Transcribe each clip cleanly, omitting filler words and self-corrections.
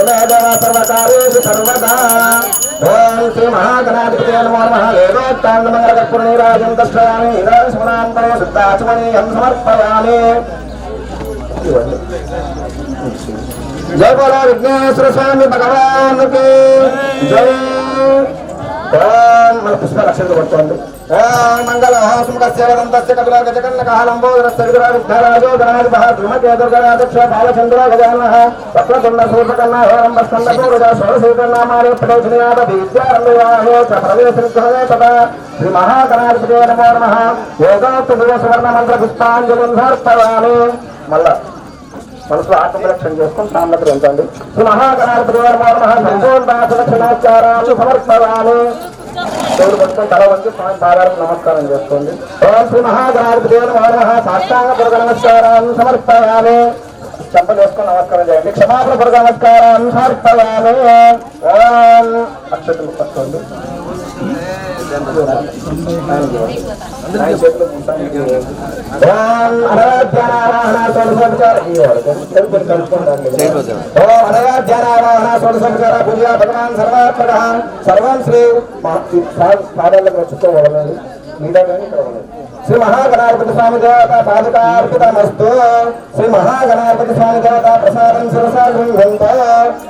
सर्वकारेषु सर्वदा ओम श्री महागणाधिपतये नमो नमः वेदोक्तान्नमङ्गलकर्पूरनीराजं दर्शयामि हिरण्यस्मरान्तरे शुद्धाचमनीयं समर्पयामि जय बोलो विघ्नेश्वर स्वामी भगवान की जय ओम पुष्पलक्षण पड़तोंడి ओम मंगल सुमुखस्यवदन्तस्य कपिलगजकर्णकहालम्बोदरस्य विग्रहविघ्नराजो गणाधिपः धूमकेतुर्गणाध्यक्ष बालचन्द्रो गजाननः वक्रतुण्डसूर्पकर्णः हेरम्बस्कन्दपूर्वजा षोडशैकर्णामानि प्रदोषणीयाद विद्यारम्भयाहे च प्रवेशनिग्रहे तथा श्रीमहागणाधिपतये नमो नमः योगोक्तदिवसवर्णमन्त्रपुष्पाञ्जलिं समर्पयामि मल्ल మనసులో ఆత్మరక్షణ చేసుకుని సామర్థ్యం ఉంచండి శ్రీ మహాగణాధిపతये నమో నమః సంపూర్ణాచరణోపచారాలు సమర్పయామి దేవుడు పట్టుకొని తల వంచి పాదాలకు నమస్కారం చేసుకోండి ఓం శ్రీ మహాగణాధిపతये నమో నమః సాష్టాంగ పురగ నమస్కారాన్ని సమర్పయామి చెంపలు వేసుకొని నమస్కారం చేయండి క్షమాపణ పురగ నమస్కారాన్ని సమర్పయామి ఓం అక్షతలు పట్టుకోండి భగవాన్ సర్వాత్మక సర్వం శ్రీ పాదాలకు వచ్చుకోవాలి మీద శ్రీ మహాగణాధిపతి స్వామి దేవత పాదకార్పితమస్తు శ్రీ మహాగణాధిపతి స్వామి దేవత ప్రసాదం శిరసా గృహ్యంతో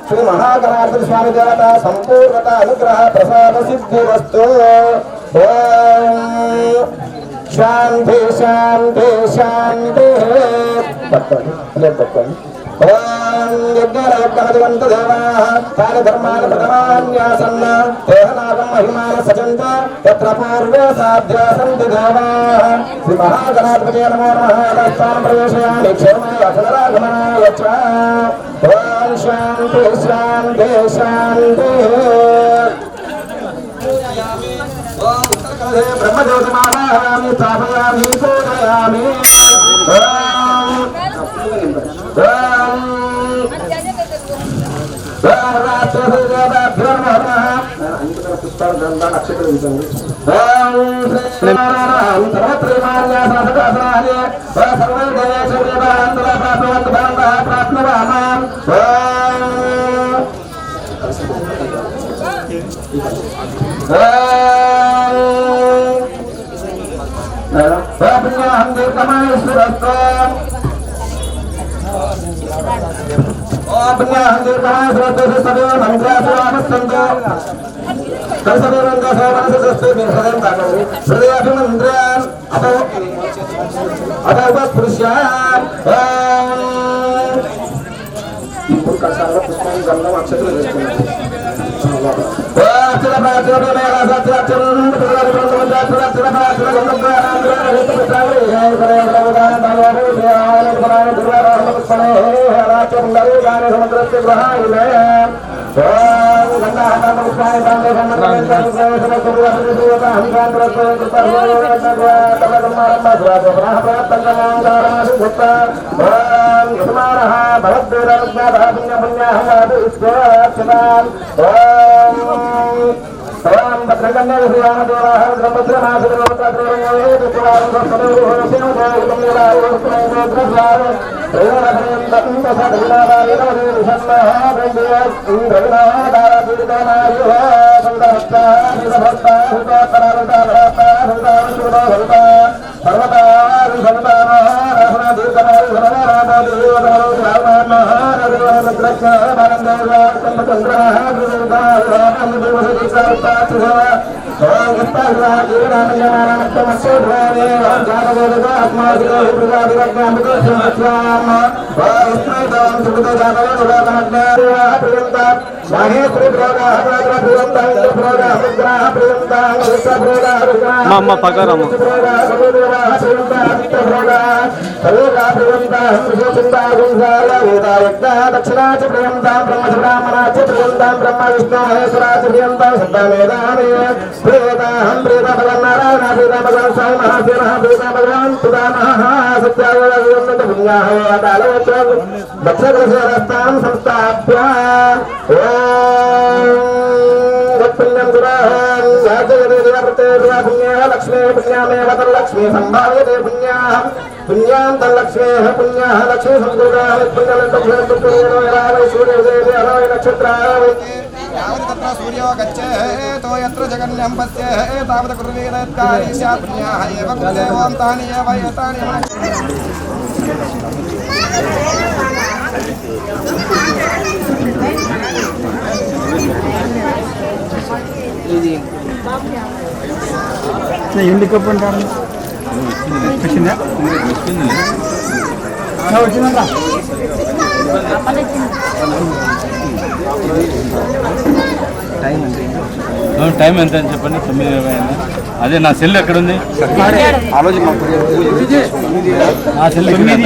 శ్రీ మహాగణాధిపతి స్వామి దేవత సంపూర్ణత అనుగ్రహ ప్రసాద సిద్ధిరస్తు శాంతి శాంతి శాంతి పట్టుకోండి ఓం యజ్ఞలోకమదివంత దేవాః తాని ధర్మాని ప్రథమాన్యాసన్న తేహనాగం మహిమాన సజంత తత్ర పూర్వే సాధ్యా సంతి దేవాః శ్రీ మహాగణాధిపతये నమో నమః స్థానం ప్రవేశయామి క్షేమాయ పునరాగమనాయ చ ఓం శాంతి శాంతి శాంతి ఓం బ్రహ్మజ్యోతిమావాహయామి స్థాపయామి పూజయామి Mama pagaram. नमस्ते पुण्यः लक्ष्मी पुण्यामेव तल्लक्ष्मी सम्भाव्यते पुण्याः पुण्यां तल्लक्ष्मेः पुण्याः लक्ष्मी संस्कृताः पुण्यलक्ष्मी नक्षत्राः यावत् तत्र सूर्यो गच्छेतो यत्र जगन्यं पश्येत् तावत् कुर्वीर यत्कार्ये स्यात् पुण्याः एव कुर्देवं तानि एव एतानि ఎండి కప్పు అంటారు వచ్చిందా వచ్చిందా టైం ఎంత అని చెప్పండి 9:20 అదే నా సెల్ ఎక్కడుంది ఆలోచన నా సెల్ 9:07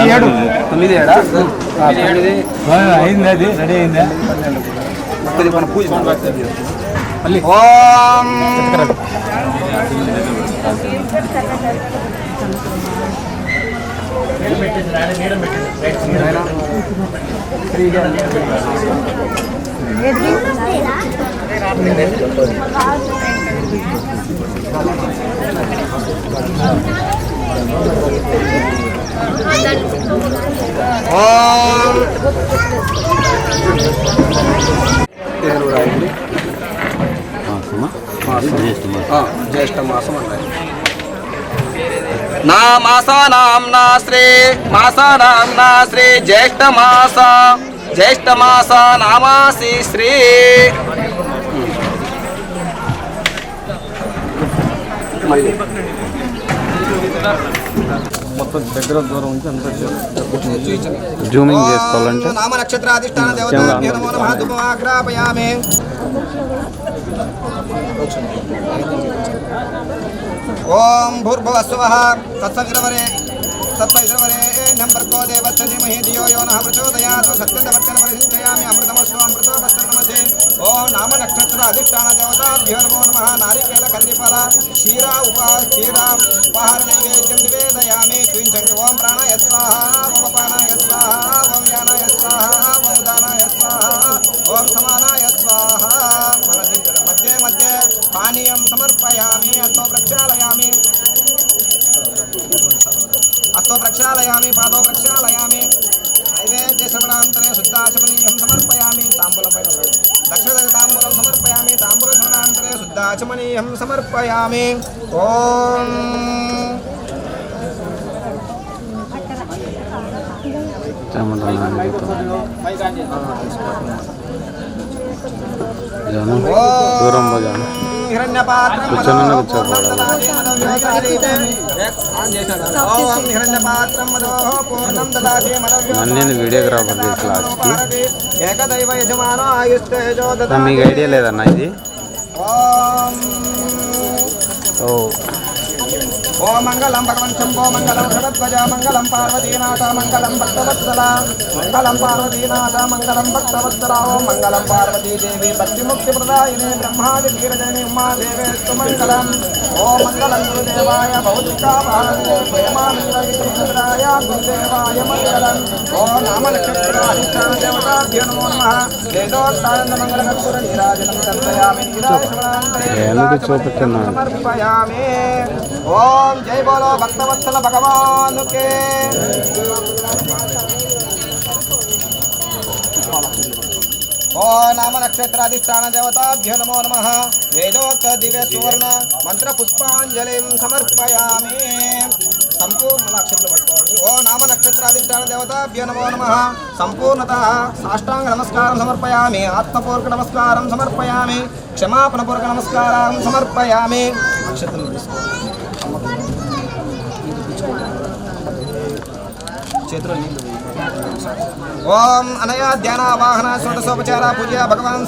అయింది అది రెడీ అయిందా మన పూజ ఓం జ్యేష్ఠ మాసం అన్నారు నా మాసానాంనా శ్రీ జ్యేష్ఠమాస నామాసి శ్రీ మొత్తం దగ్గర దూరం నుంచి అంత జూమింగ్ చేసుకోవాలంటే నామ నక్షత్రాధిష్టాన దేవతాభ్యో నమో నమః ధూపమాగ్రాపయామి ఓం భూర్భువస్సువః తత్సవితుర్వరేణ్యం భర్గో దేవस्य ధీమహి ధియో యో నః ప్రచోదయాత్ సత్యంతవర్తన పరిశుద్ధయామి అమృతమస్తు అమృతోపస్తనమసి ఓం నామ నక్షత్ర అధిష్టాన దేవతాభ్యో నమో నమః నారికేల కందిఫల క్షీర ఉపహార నైవేద్యం నివేదయామి శ్రీంచండి ఓం ప్రాణాయ స్వాహ ఓం అపానాయ స్వాహ ఓం యానాయ స్వాహ ఓం ఉదానాయ స్వాహ ఓం సమానాయ స్వాహ మధ్య మధ్య పానీయం సమర్పయామి అస్తో ప్రక్షాళయామి పాదో ప్రక్షాళయామి నైవేద్య శ్రవణాంతరే శుద్ధాచమనీయం సమర్పయామి తాంబూలపైన దక్షిణ తాంబూలం సమర్పయామి తాంబూల శ్రవణాంతరే శుద్ధాచమనీయం సమర్పయామి ఓం దూరం భజన నన్ను వీడియోగ్రాఫర్ చేసి మీకు ఐడియా లేదన్నా ఇది ఓ మంగళం భగవన్ శంభో మంగళం భగవద్వజ మంగళం పార్వతీనాథ మంగళం భక్తవత్సల మంగళం పార్వతీనాథ మంగళం భక్తవత్సల ఓం మంగళం పార్వతీదేవి భక్తిముక్తి ప్రదాయిని బ్రహ్మాది క్షీరజని ఉమాదేవేస్తు మంగళం ఓం మంగళం గురుదేవాయ భౌతికాభారతే ప్రేమానందరాయ గురుదేవాయ మంగళం ఓ నామ నక్షత్రాధిష్టాన దేవతాభ్యో నమో నమః వేదోక్తానంద మంగళ కర్పూర నీరాజనం కర్పయామి సమర్పయామి ఓం జై బోలో భక్తవత్సల భగవాను కే ఓ నామ నక్షత్రాధిష్టాన దేవతాభ్యో నమో నమః వేదోక్త దివ్య సువర్ణ మంత్ర పుష్పాంజలిం సమర్పయామి సంపూర్ణ నక్షత్రం పట్టుకోండి ఓ నామ నక్షత్రాధిష్టాన దేవతాభ్యో నమో నమః సంపూర్ణత సాష్టాంగ నమస్కారం సమర్పయామి ఆత్మపూర్వక నమస్కారం సమర్పయామి క్షమాపణపూర్వక నమస్కారం సమర్పయామి నక్షత్రం చేతులు ఓం అనయా ధ్యాన వాహన షోడశోపచార పూజ భగవాన్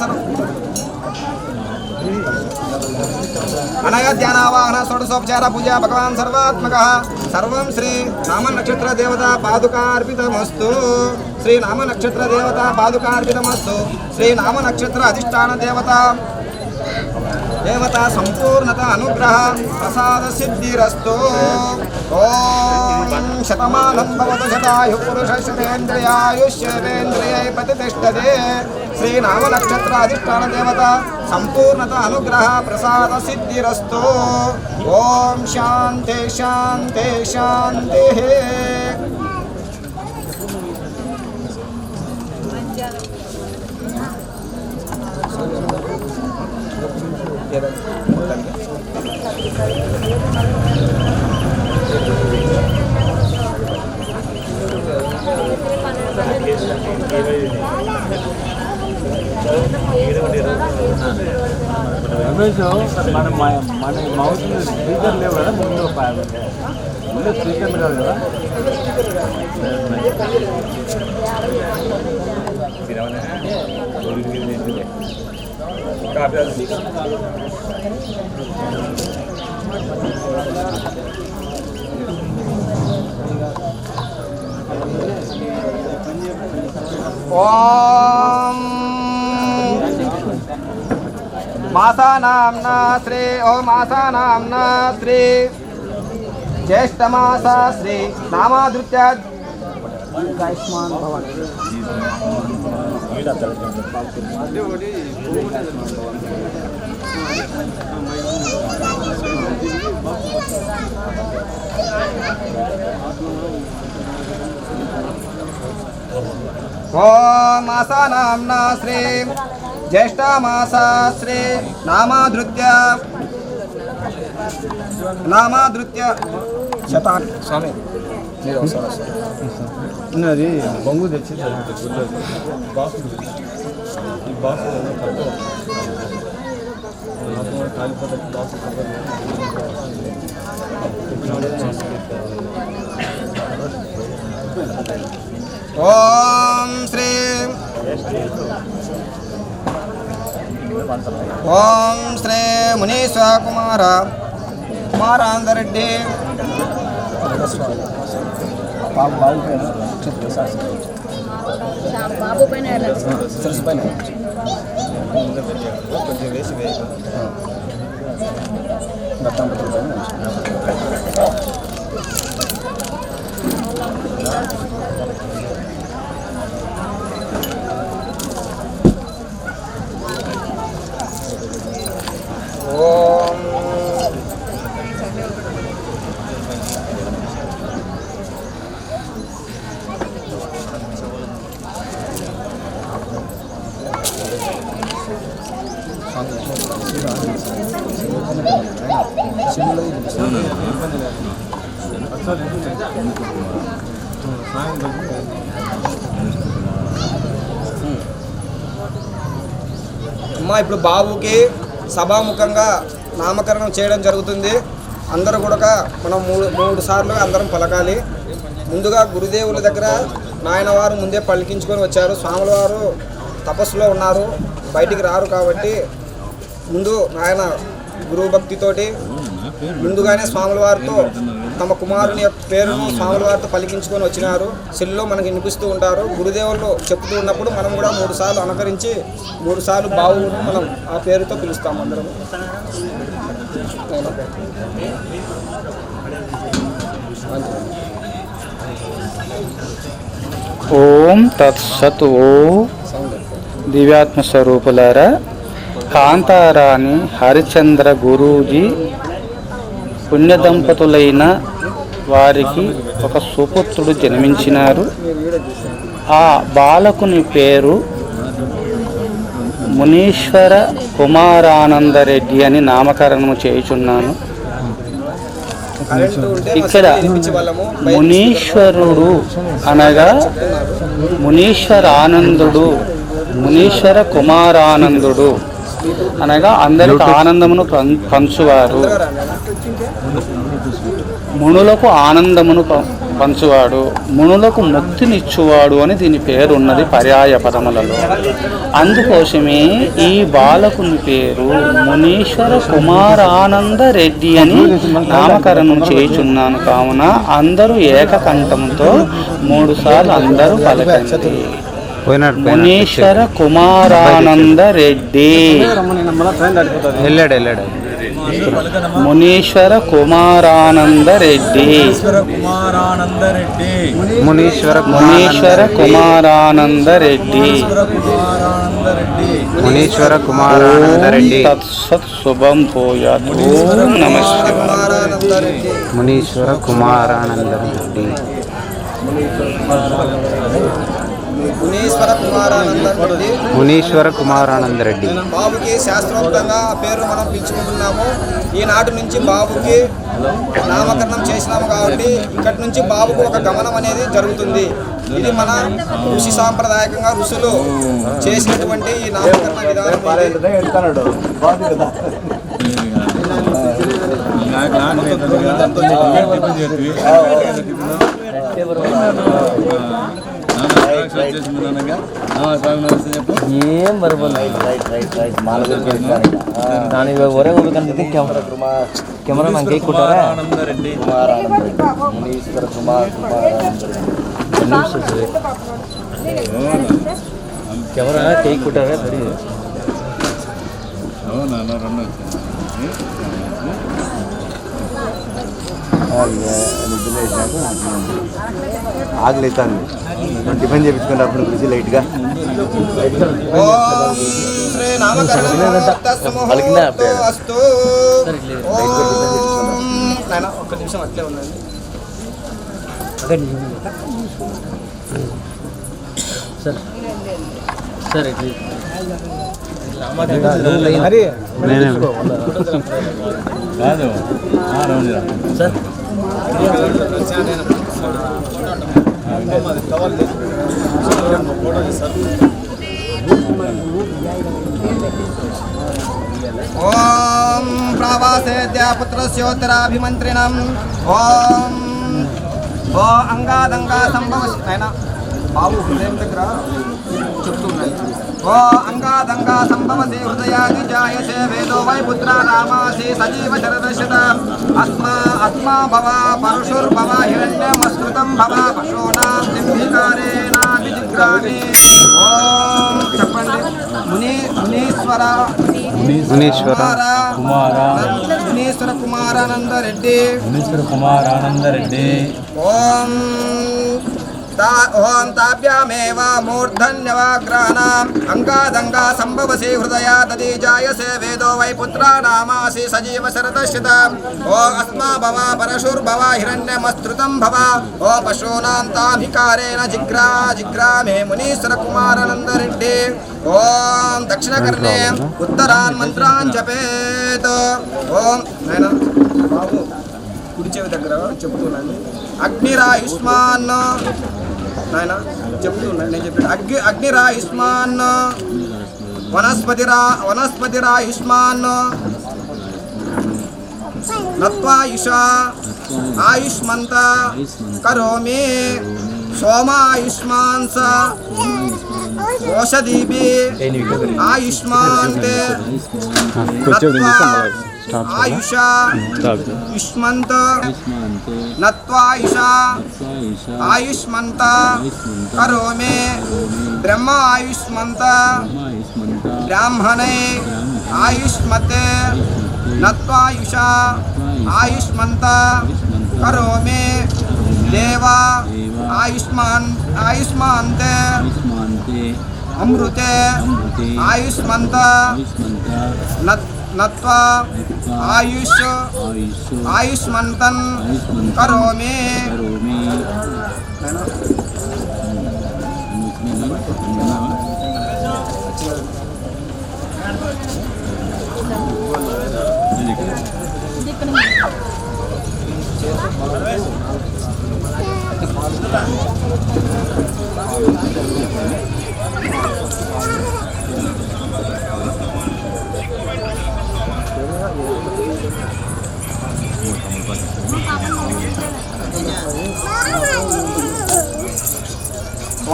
అనయా ధ్యాన వాహన షోడశోపచార పూజ భగవాన్ సర్వాత్మక సర్వం శ్రీ నామ నక్షత్ర దేవత పాదుకార్పితమస్తు శ్రీ నామ నక్షత్ర దేవత పాదుకార్పితమస్తు శ్రీ నామ నక్షత్ర అధిష్టాన దేవత సంపూర్ణత అనుగ్రహ ప్రసాద సిద్ధిరస్తు ఓం శతమానం భవతు శతాయు పురుష శతేంద్రియాయుష్యేంద్రియై ప్రతిష్టతే శ్రీ నామ నక్షత్ర అధిష్టాన దేవత సంపూర్ణత అనుగ్రహ ప్రసాద సిద్ధిరస్తు. ఓం శాంతి శాంతి శాంతి. రమేష్ మన మౌత్ స్పీకర్ లేవు కదా, ముందు స్పీకర్ కాదు కదా. ఓం మాసానాంనా శ్రీ. ఓం మాసానాంనా శ్రీ జ్యేష్ఠమాస శ్రీ నామాధృత్య ఓం మాసానాంనా శ్రీ జ్యేష్ఠమాస శ్రీ నామాధృత్య శతాన్ స్వామి మీరు అది బొంగు తెచ్చి బాక్స్ ఈ బాక్స్ కాలిపోతే బాక్స్ ఓం శ్రీ ఓం శ్రీ మునీశ్వర కుమారాందరెడ్డి బాబు పైన కొంచెం వేసి ఓం అమ్మా ఇప్పుడు బాబుకి సభాముఖంగా నామకరణం చేయడం జరుగుతుంది. అందరూ కూడా మనం మూడు సార్లు అందరం పలకాలి. ముందుగా గురుదేవుల దగ్గర నాయన వారు ముందే పలికించుకొని వచ్చారు. స్వాముల వారు తపస్సులో ఉన్నారు, బయటికి రారు. కాబట్టి ముందు నాయన గురువు భక్తితోటి ముందుగానే స్వాముల వారితో తమ కుమారుని యొక్క పేరును స్వాముల వారితో పలికించుకొని వచ్చినారు. సెల్లో మనకి వినిపిస్తూ ఉంటారు. గురుదేవులు చెప్తూ ఉన్నప్పుడు మనం కూడా 3 సార్లు అనుకరించి 3 సార్లు బావును మనం ఆ పేరుతో పిలుస్తాం అందరం. ఓం తత్సత్. ఓ దివ్యాత్మ స్వరూపులారా, కాంతారాణి హరిచంద్ర గురూజీ పుణ్యదంపతులైన వారికి ఒక సుపుత్రుడు జన్మించినారు. ఆ బాలకుని పేరు మునీశ్వర కుమారానందరెడ్డి అని నామకరణము చేయుచున్నాను. ఇక్కడ మునీశ్వరుడు అనగా మునీశ్వరానందుడు, మునీశ్వర కుమారానందుడు అనగా అందరికి ఆనందమును పంచువారు, మునులకు ఆనందమును పంచువాడు, మునులకు ముక్తినిచ్చువాడు అని దీని పేరు ఉన్నది పర్యాయ పదములలో. అందుకోసమే ఈ బాలకుని పేరు మునీశ్వర కుమారానంద రెడ్డి అని నామకరణం చేయుచున్నాను. కావున అందరూ ఏకకంఠంతో 3 సార్లు అందరూ పలకండి. మునీశ్వర కుమారానంద రెడ్డి. వెళ్ళాడు మునీశ్వర కుమారానంద రెడ్డి. మునీశ్వర కుమారానంద రెడ్డి. మునీశ్వర కుమారానంద రెడ్డి. తత్సత్ శుభం భూయాత్. ఓం నమః శివాయ. మునీశ్వర కుమారానంద రెడ్డి. మునీశ్వర కుమారానంద రెడ్డి బాబుకి శాస్త్రోక్తంగా ఆ పేరు మనం పిలుచుకుంటున్నాము. ఈనాటి నుంచి బాబుకి నామకరణం చేసినాము కాబట్టి ఇక్కడి నుంచి బాబుకు ఒక గమనం అనేది జరుగుతుంది. ఇది మన ఋషి సాంప్రదాయకంగా ఋషులు చేసినటువంటి ఈ నామకరణ విధానం. ಏನ್ ಬರ್ಬೋದು ನಾನೀಗ ಹೊರಗೆ ಹೋಗ್ಬೇಕಂತಿದ್ದೆ ಕ್ಯಾಮರಾ ನಂಗೆ ಕೈ ಕೊಟ್ಟಾರೆ. ಮುನೀಶ್ವರ ಕ್ಯಾಮರಾ ಕೈ ಕೊಟ್ಟಾರೆ. ಸರಿ ఆగలేతాను టిఫిన్ చేయించుకుంటే అప్పుడు గురించి లైట్గా ఒక్క నిమిషం అట్లే ఉందండి. సరే సరే సార్ ఓం ప్రవాసేద్య పుత్రస్యోత్తరాభిమంత్రిణం ఓం ఓ అంగాదంగా సంభవ అయినా బాబు హృదయం దగ్గర చెప్తున్నాయి. ఓ అంగాదంగా సంభవసి హృదయాది జాయసే వేదో వై పుత్ర రామాసి సజీవ శరదశత ఆత్మా భవ పరుషుర్భవ హిరణ్యమస్కృతం భవ పశూనాం దిగ్వికారేణాభిజిగ్రామి. ఓం చెప్పండి. మునీశ్వర కుమారానంద రెడ్డి. ఓం ఓం తాభ్యామేవ మూర్ధన్యవాగ్రాణాం అంగాదంగా సంభవసి హృదయా దది జాయసే వేదో వై పుత్రానామాసి సజీవ శరదశత. ఓ అస్మా భవ పరశుర్భవ హిరణ్యమస్త్రుతం భవ. ఓ పశూనాం తాభికారేణ జిగ్రామే మునీశ్వర కుమారానంద రెడ్డి. ఓం దక్షిణకర్ణే ఉత్తరాన్ మంత్రాన్ జపేత్. ఓం నాయన బాబు కుడి చెవి దగ్గర చెప్తున్నాను. అగ్నిరాయుష్మాన్ నాయన చెప్తున్నాను. నేను చెప్పాను అగ్నిరాయుష్మాన్ వనస్పతిరాయుష్మాన్ నత్వాయుష ఆయుష్మంత కరోమి. సోమాయుష్మాన్ స ఓషధీభి ఆయుష్మాంతే ఆయుష యుష్మంత నత్వాయుష ఆయుష్మంత కరోమి. బ్రహ్మ ఆయుష్మంత బ్రాహ్మణే ఆయుష్మతే నత్వాయుష ఆయుష్మంత కరోమి. దేవా ఆయుష్మాంతే అమృతే ఆయుష్మంత నత్వా ఆయుష్మంతన్ కరోమి.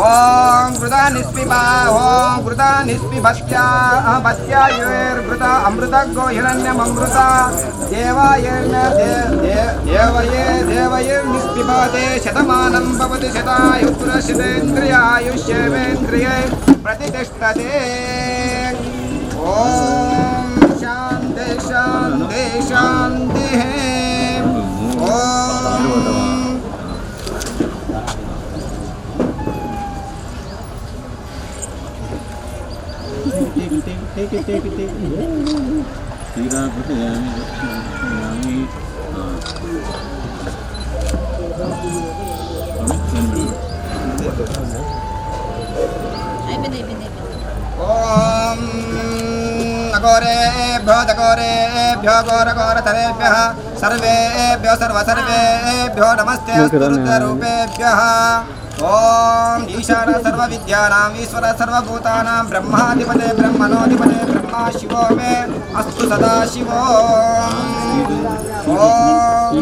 ఓం వృధా నిస్పిబా ఓం వృధా నిస్పిభత్యాయుర్వృత అమృతగో హిరణ్యమృత దేవయే నిస్పిబతే శతమానం భవతి శతాయుఃపురుషేంద్రియాయుష్యేంద్రియే ప్రతిష్టతే. ఓం శాంతి శాంతి शांति शांति ओम अघोरेभ्यो घोरघोरतरेभ्यः सर्वेभ्यो सर्वेभ्यो नमस्ते रूपेभ्यः ओम ईशान सर्वविद्यानां ईश्वर सर्वभूतानां ब्रह्माधिपते ब्रह्मणोधिपते ब्रह्मा शिवो मे अस्तु सदा शिवो ओम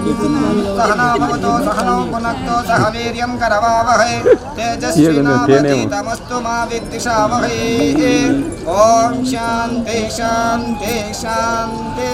सहना भवतु सहनौ भुनक्तु सह वीर्यं करवावहै तेजस्विनावधीतमस्तु मा विद्विषावहै ओम शांति शांति शांति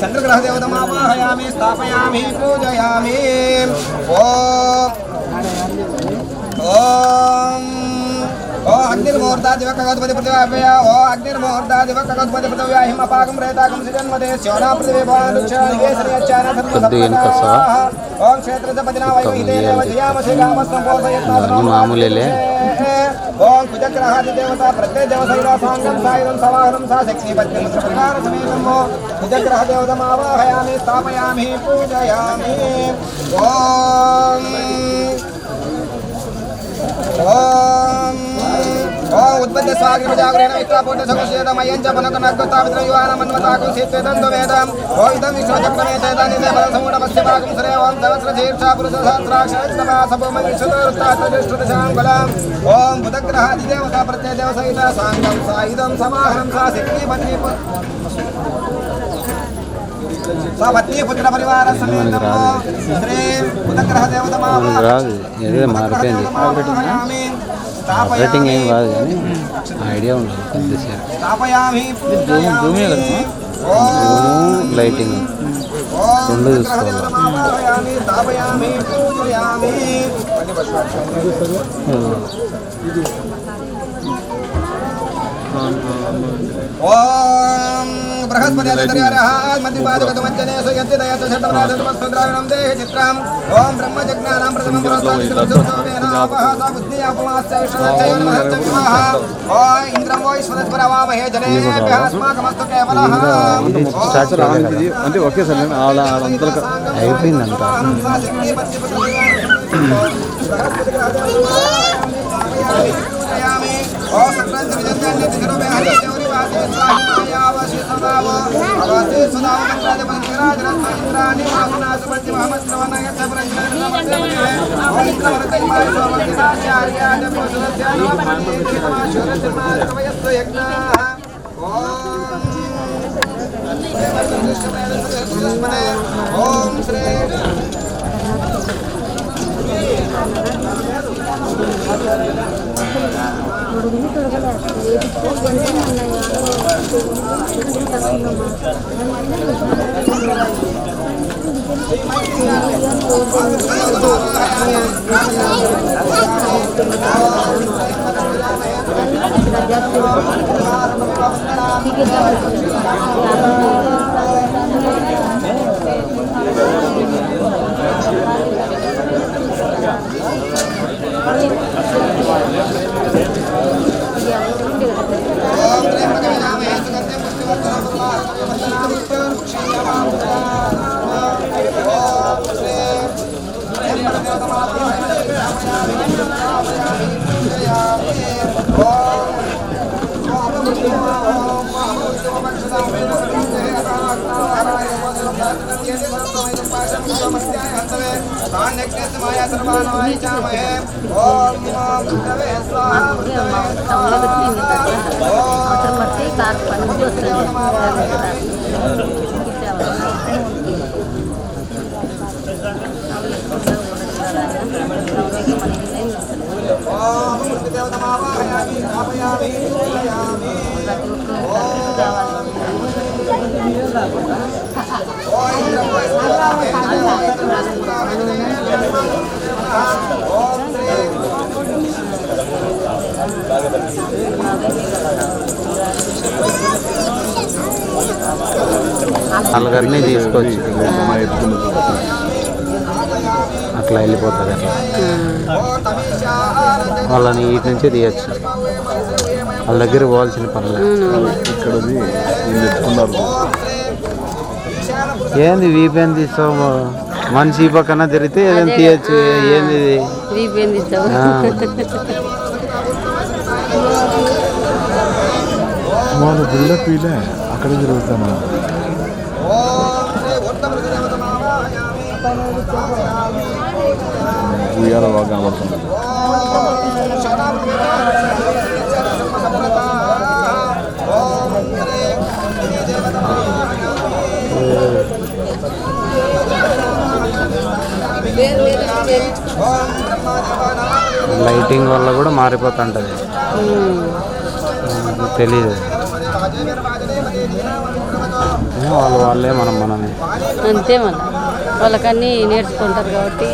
चंद्रग्रह देवतमावाहयामि स्थापयामि पूजयामि ओम अग्निर्मूर्धा दिवकगोत्पति प्रतिव्यापया ओ अग्निर्मूर्धा दिवकगोत्पति प्रतिव्या हिमपाकं रेताकं सिजन्मते स्योना प्रतिवेभानुक्षानिकेसरियच्चान धर्मसत्ता ओम क्षेत्रजपतिना वैहितेव जयामसि गामस्तं पोषयत्ना मामूलेले ओम कुजग्रहादि देवता प्रत्येक देवता सांगं सायुधं समाहनं सा शक्ति पत्नी प्रकार समेतं कुजग्रह देवतमावाहयामि स्थापयामि पूजयामि ओम उत्पत्ति स्वाग्रमजागरेण विक्रापूर्ति सकुशेदमयं च पुनकनग्गताविद्रयुवानमन्वताकं सीत्वेदन्तवेदम् ओ इदं विश्वचक्रमेतेदानिते बलसमूढमस्य भागं श्रेवं सहस्रशीर्षा पुरुषसहस्राक्षरस्तमासभूमविश्वतोरुत्तात्तजष्टुदशाङ्कुलम् ॐ बुधग्रहादिदेवता प्रत्ययदेवसहिता साङ्गं सायुधं समाहनं सा शक्तिपत्नी पत्नी पुत्र परिवार समेत श्री बुधग्रह देवतमावाहयामि ఆపరేటింగ్ ఏం కాదు కానీ ఐడియా ఉండదు కొద్దిసేపు లైటింగ్ రెండు చూసుకోవాలి ओम बृहस्पति आदित्यर्यः मध्यपादगतमञ्जनेषु यद्यदयत षट्पराजतमस्तद्राविणं देहि चित्रम् ओम ब्रह्मजज्ञानां प्रथमं पुरस्तादितुर्जोमेनापहसा बुद्धियापमास्य विश्वचयनमहस्य विवाह ओ इन्द्रं वो ईश्वरस्वरवामहे जनेभ्यः अस्माकमस्तु केवलः అంటే ఒకేసారి అంతా అయిపోయిందంట ओ संक्रांति विजयन्ति दिनों में हरि देवरी वासी स्वाहिमायावशि सदाव अवति सुदाव मंत्राज मंत्राज रत्नानि महानास पति मोहम्मद श्रवणय सबरंजन ओ इंद्रवरतै माय सोमनाचार्य जप सुदत्याय मणि देवाशुर सिंहार कवयस्व यज्ञः ओम श्री నలుగురిని తీసుకొచ్చి అట్లా వెళ్ళిపోతుంది. అట్లా వాళ్ళని వీటి నుంచే తీయచ్చు. వాళ్ళ దగ్గర పోవాల్సిన పర్లేదు. ఏంది వీపేన్ తీస్తావు? మనిషి ఈ పక్కన తిరిగితే ఏదైనా తీయచ్చు. ఏంది వాళ్ళు బిల్డప్ ఇలా అక్కడ తిరుగుతాను. ఉయ్యాల బాగా కనబడుతుంది. లైటింగ్ వల్ల కూడా మారిపోతుంటది, తెలీదు. వాళ్ళే మనమే అంతే. మళ్ళీ వాళ్ళకన్నీ నేర్చుకుంటారు కాబట్టి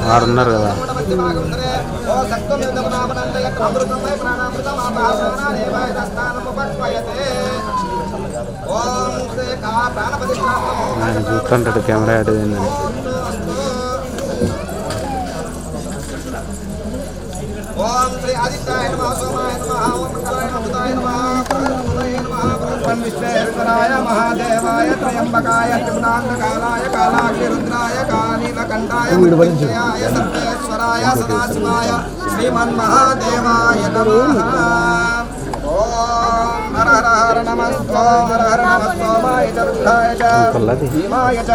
వాడున్నారు కదా. ఆయన చూస్తుంటాడు కెమెరా అడిగిందని. ఓం శ్రీ ఆదిత్యాయ నమః సోమాయ నమః ఓం మంగళాయ నమః విశ్వేశ్వరాయ మహాదేవాయ త్రయంబకాయ త్రిపురాంతకాలాయ కాలాగ్నిరుద్రాయ కాళీలకంఠాయ మృత్యుంజయాయ సర్వేశ్వరాయ సదాశివాయ శ్రీమన్మహాదేవాయ నమః. ఓం హర హర హర నమః ఓం హర హర నమః సోమాయ చ రుద్రాయ చ భీమాయ చ.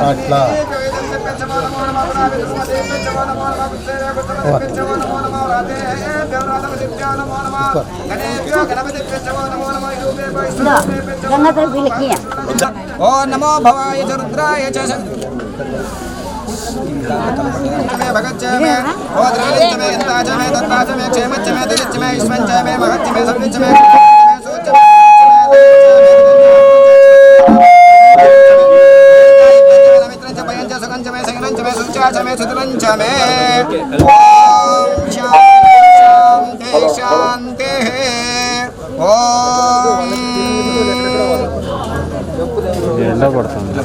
అట్లా ఓ నమో భవాయ చ రుద్రాయ చ భగచ్చమే ఓ ద్రాలిచ్చమే ఇంతాచమే తత్తాచమే క్షేమచ్చమే దిలిచ్చమే ఈశ్వంచమే మహత్యమే సంవిచ్చమే మిత్రంచ భయంచ సుగంచమే సగనంచమే సుచాచమే సుతులంచమే. ఓం శాంతి శాంతి. ఓం ఎండ పడుతుంది.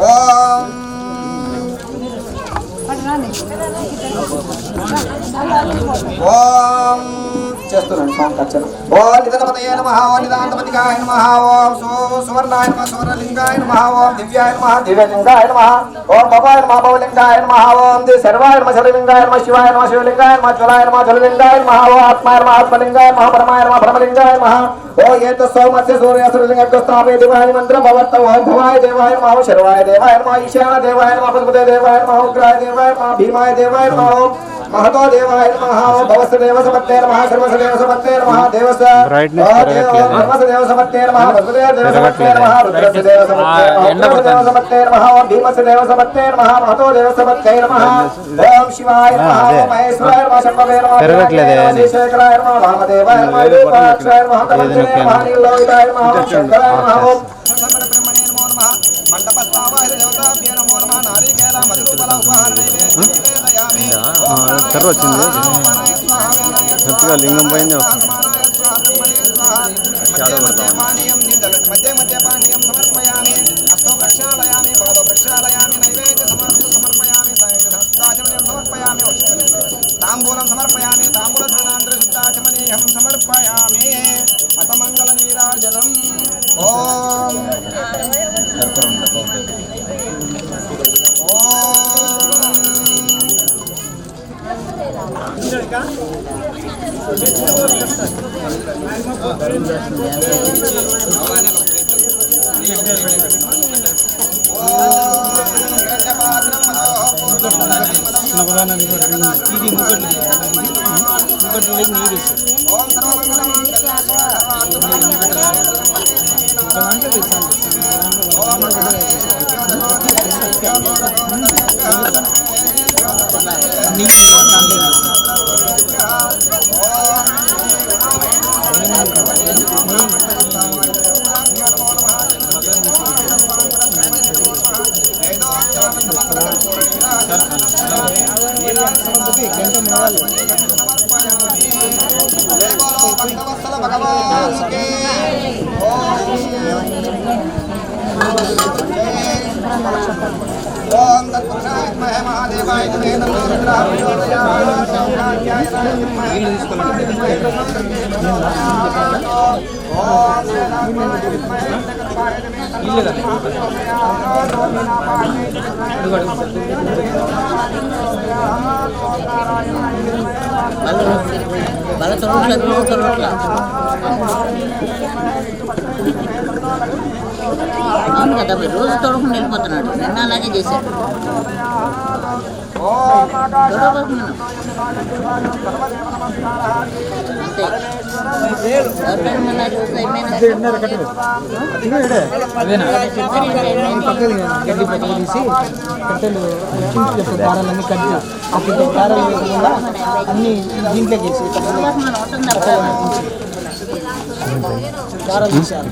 ఓం ఓం చేస్తున్నాను స్వామి అర్చన. ఓం నిధనపతయే నమః, ఓం నిదాంతపతికాయ నమః, ఓం సువర్ణాయ నమః, సువర్ణలింగాయ నమః, ఓం దివ్యాయ నమః, దివ్యలింగాయ నమః, ఓం భవాయ నమః, భవలింగాయ నమః, ఓం శర్వాయ నమః, శర్వలింగాయ నమః, శివాయ నమః, శివలింగాయ నమః, జ్వలాయ నమః, జ్వలలింగాయ నమః, ఓం ఆత్మాయ నమః, ఆత్మలింగాయ నమః, పరమాయ నమః, పరమలింగాయ నమః, ఓం ఏత సోమస్య సూర్యాసురలింగస్య స్థాపయ దివాయ మంత్రం భవత్త, ఓం భవాయ దేవాయ నమః, శర్వాయ దేవాయ నమః, ఈశాన దేవాయ నమః, పశుపతే దేవాయ నమః, ఉగ్రాయ దేవాయ నమః, భీమాయ దేవాయ నమః, महतो देवाय नमः, भवस्य देवसमत्ते नमः, सर्वस्य देवसमत्ते नमः, देवस्य धर्मस्य देवसमत्ते नमः, वसुदेव देवसमत्ते नमः, रुद्रस्य देवसमत्ते नमः, देवसमत्ते नमः, भीमस्य देवसमत्ते नमः, महतो देवसमत्ते नमः, ओम शिवाय नमः, ओम महेश्वराय नमः, शंभवे नमः, शेखराय नमः, वामदेवाय नमः, रूपाक्षाय नमः, तमन्त्रे नमः, नीलोहिताय नमः, शंकराय नमः, ओम ब्रह्मणे नमो नमः, मंडपस्थापनाय देवताभ्ये नमो नमः, नारिकेल मधुरूपल उपहारणे కర్ర వచ్చింది గట్టిగా లింగం పైన మధ్య మధ్య పానీయం సమర్పయామి, హస్తో ప్రక్షాళయామి, పాదో ప్రక్షాళయామి, నైవేద్య సమర్పయామి, శుద్ధాచమనీయం సమర్పయామి, తాంబూలం సమర్పయామి, తాంబూలస్నానాంతర శుద్ధాచమనీయం సమర్పయామి, అతమంగళ నీరాజనం. ఓం ओम तत्पुरुषाय विद्महे महादेवाय धीमहि तन्नो रुद्रः అవును కదా మీరు రోజు తొడకుండా వెళ్ళిపోతున్నాడు, నిన్న అలాగే చేశాడు. దారాలన్నీ కట్టి దారాలు వేయకుండా అన్ని దీంట్లోకి వేసి దారాలు తీసారు.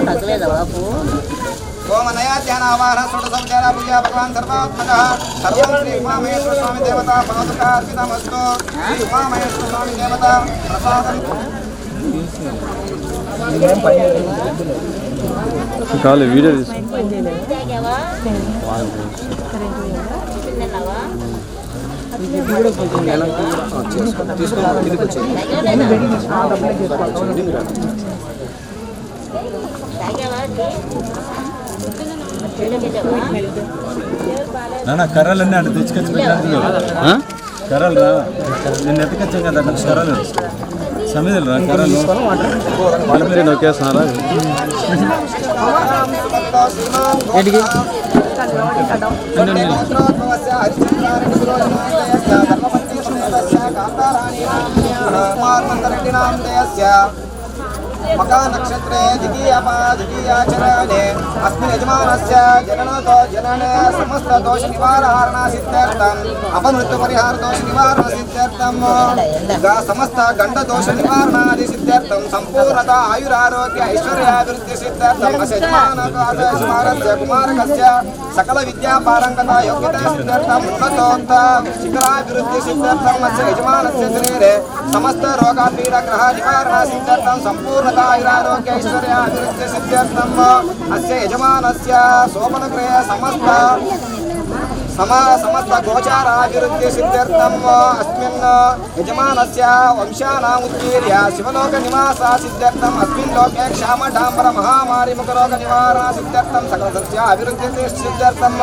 తగ్గలేదా బాబు? ओमनया ध्यानावाहन षोडशोपचार पूजा भगवान सर्वात्मकः सर्वं श्री उमामहेश्वर स्वामी देवता फलोदकार्पितमस्तु। श्री उमामहेश्वर स्वामी देवता प्रसादं కాలే వీడియో తీసు నాన్న కర్రలన్నీ అంటే తెచ్చుకొచ్చి కర్రలు రా నేను ఎత్తుకొచ్చాం కదా కర్రలు సమిధులు రా కర్రలు వాళ్ళ మీద నొక్కేస్తున్నారా? मका नक्षत्रे द्वितीयाचरणे अस्मिन् यजमानस्य जननतो जनने समस्त दोष निवारणा सिद्ध्यर्थम् अपमृत्यु परिहार दोष निवारण सिद्ध्यर्थम् समस्त गंड दोष निवारणादि सिद्ध्यर्थम् संपूर्णता आयुरारोग्य ऐश्वर्याभिवृद्धि सिद्ध्यर्थम् अस्य यजमानस्य कुमारकस्य सकल विद्या पारंगता योग्यता सिद्ध्यर्थम् उन्नतोत्तर शिखराभिवृद्धि सिद्ध्यर्थम् अस्य यजमानस्य शरीरे समस्त रोग पीड़ा ग्रह निवारण सिद्ध्यर्थम् संपूर्णता आयुरारोग्य ऐश्वर्याभिवृद्धि सिद्ध्यर्थम् अस्य यजमानस्य सोपनगृहे समस्त गोचाराभिवृद्धि सिद्ध्यर्थम् अस्मिन् यजमानस्य वंशानाम् उत्तीर्य शिवलोक निवासा सिद्ध्यर्थम् अस्मिन् लोके क्षाम डाम्बर महामारी मुखरोग निवारण सिद्ध्यर्थम् सकल सस्याभिवृद्धि सिद्ध्यर्थम्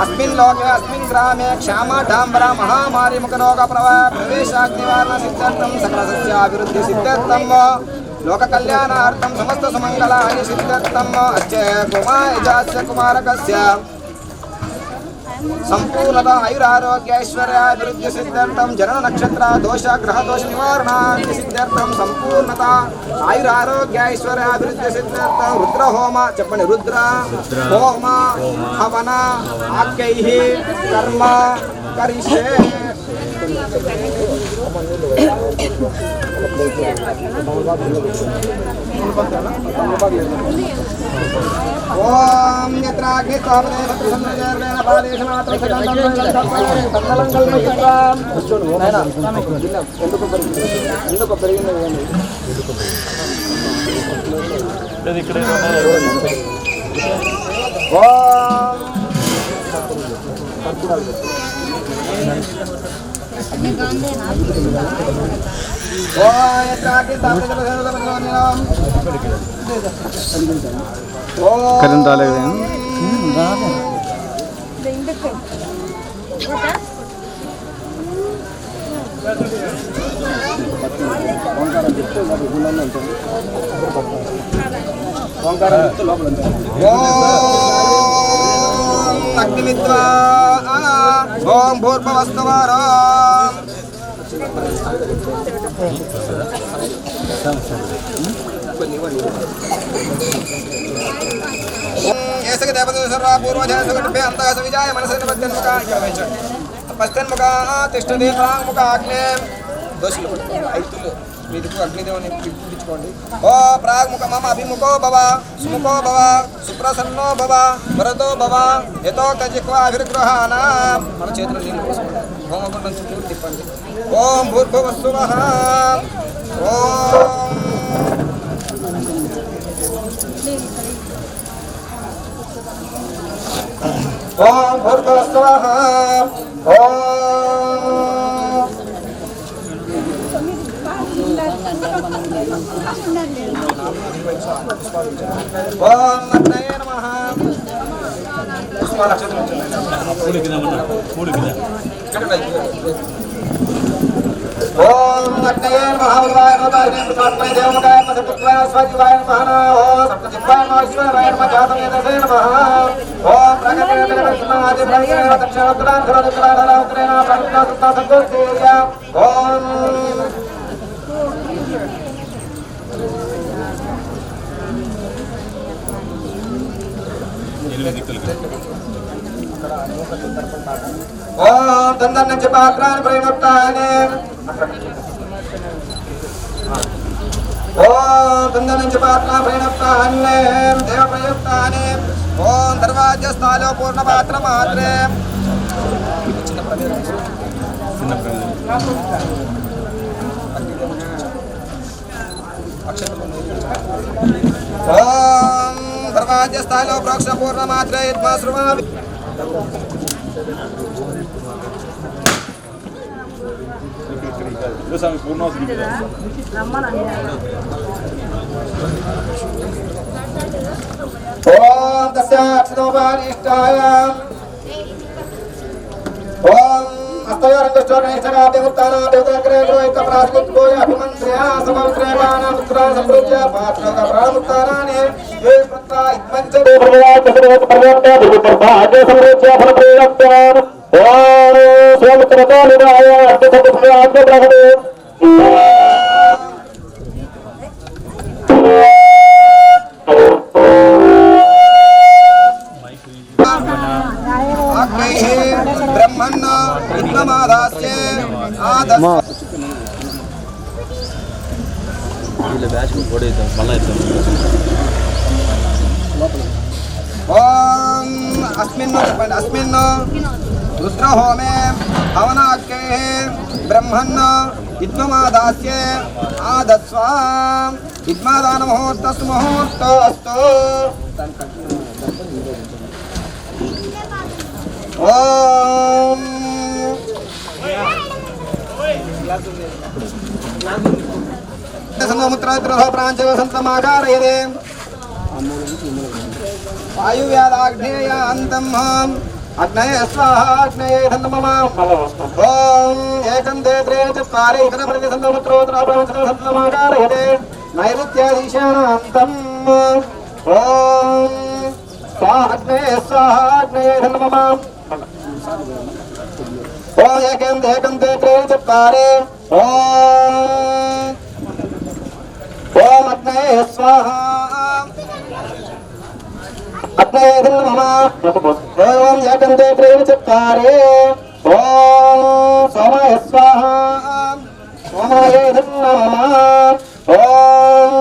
अस्मिन् लोके अस्मिन् ग्रामे क्षाम डाम्बर महामारी मुखरोग प्रवेशाग् निवारण सिद्ध्यर्थम् सकल सस्याभिवृद्धि सिद्ध्यर्थम् लोक कल्याणार्थं समस्त सुमंगलानि सिद्ध्यर्थम् अस्य कुमारस्य कुमारकस्य संपूर्णता आयुरारोग्य ऐश्वर्याभिवृद्धि सिद्ध्यर्थं जनन नक्षत्र दोष ग्रह दोष निवारणानि सिद्ध्यर्थं संपूर्णता आयुरारोग्य ऐश्वर्याभिवृद्धि सिद्ध्यर्थं रुद्र होम चप्पणि रुद्र होम हवन आख्यैः कर्म करिष्ये ओम यत्राग्नि तावदेव प्रसन्नजर्वेण बालेशनात्र संकल्पयित्वा ఎందుకు పెరిగింది కరెంట్ రాలేదు అగ్నిమిత్వా ఓం భూర్భువస్సువరో ఏసక దేవత సర్వ పూర్వజనసుగట్భ్య అంతః విజాయ మనసేన పద్యన్ముఖా పశ్చన్ముఖా తిష్టదే ప్రాంగుఖ అగ్నే దోషులు ఐతులు మీదికు అగ్నిదేవుని పిలిపించుకోండి ఓ ప్రాగ్ముఖ మమ అభిముఖో భవ సుముఖో భవ సుప్రసన్నో భవ వరదో భవ యతోక్త జిహ్వా అభిర్గృహాణ మన చేతులు నీళ్ళు పోసుకోండి హోమగుండం చుట్టూ తిప్పండి ఓం భూర్భువస్సువః ఓం ఓం భూర్భువస్సువః ఓం ఓం అగ్నయే నమః ఓం అగ్నయే నమః ఉదవాయ నమః ప్రసాత్మయ దేవకాయ నమః సత్వాయ స్వాజివాయ నమః ఓం సప్తజిహ్వాయ నమః ఈశ్వరాయ నమః జాతవేదసే నమః ఓం ప్రగతే ప్రగతనాది ప్రగతే దక్షిణోత్తరాన్ ఖరదుత్తరాధర ఉత్తరేణ ప్రగతా సుత్తా సంతోషేయ ఓం ఓం దందన్న పాత్రాన్ని ప్రయోక్తానే ఓం దందన్న పాత్ర ప్రయోక్తానే దేవ ప్రయోక్తానే ఓం దర్వాజ స్థాలో పూర్ణ పాత్ర మాత్రే ఓం దర్వాజ స్థాలో ప్రోక్ష పూర్ణ మాత్రే యద్మా శ్రువా ఓం తస్యాక్షితోపానిష్టాయ ఓం హస్తయోరంగష్టోర్ణేశ్వరాభిముత్తానాభిముత్తగ్రేగ్రోహిత అభిమంత్ర్యా సమగ్రేవాణ పుత్రా సంప్రజ్య పాత్రోగ ప్రాముత్తానాని ఏ ప్రత్తా ఇత్మంచ ఓం ఓం అస్మిన్ చెప్పండి. అస్మిన్ రుద్రహోమే హవనాఖ్యే బ్రహ్మన్న ఇద్మమాదాస్యే ఆదస్వ ఇద్మాదాన ముహూర్తస్తు ముహూర్తస్తు. ఓం ప్రాంచమాకారయదే వాయువ్యాదాగ్నేయాంతం అగ్నయ స్వాహా అగ్నయే ధన్మమ. ఓం ఏకం తే త్రే చత్వారి ఇతర ప్రతిసంతముత్రోత్తరాభ్రాంచమాకారయదే నైరుత్యాదీశానాంతం. ఓం స్వాహా అగ్నయే స్వాహా అగ్నయే ధన్మమ. ఓం ఏకం తే త్రే చత్వారి. ఓం అగ్నయే స్వాహా అగ్నయే ధన్మమ. ఓం ఏకం తే త్రే చత్వారి. ఓం సోమాయ స్వాహా సోమాయ ధన్మమ. ఓం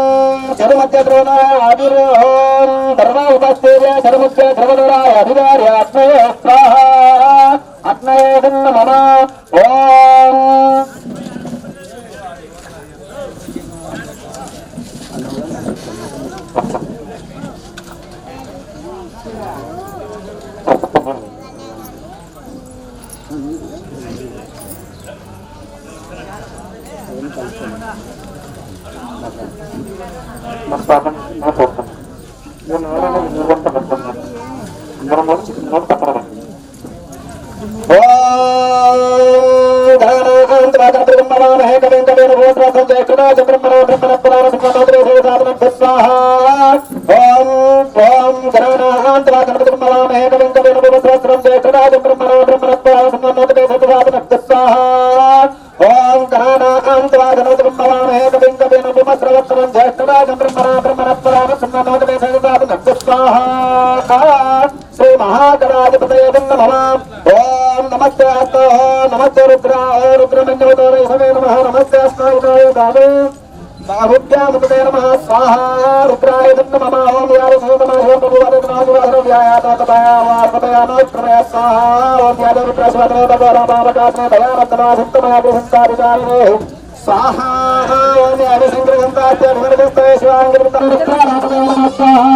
చరుమధ్య ద్రోణాయ ఆదిర్య. ఓం ధర్మ ఉపస్థిర్య చరుముఖ్య ధ్రువధరాయ అధికార్య అగ్నయే స్వాహా అగ్నయే ధన్మమ. ఓం ఓం శ్రీ మహాగణాధిపతయే నమః. ఓం నమస్తే హస్త. నమస్తే రుద్ర. రుద్రమన్యోదయ సమే నమః. నమస్తే అస్మాయ దావే బాహుభ్యాముదే నమః. స్వాహా రుద్రాయ నమః. ఓం యావ నమః. భగవాన్ నమః. వ్యాయాతోతయావార్పతయానోత్రమయ స్వాహా. ఓం యావ రుద్రస్వదే భగవాన్ దయారత్నా సంతమయ సంతారికారిణే స్వాహా. ఓం యావ సంగ్రహంతాత్య విమర్శస్తే శివాంగిరితం రుద్రాయ స్వాహా.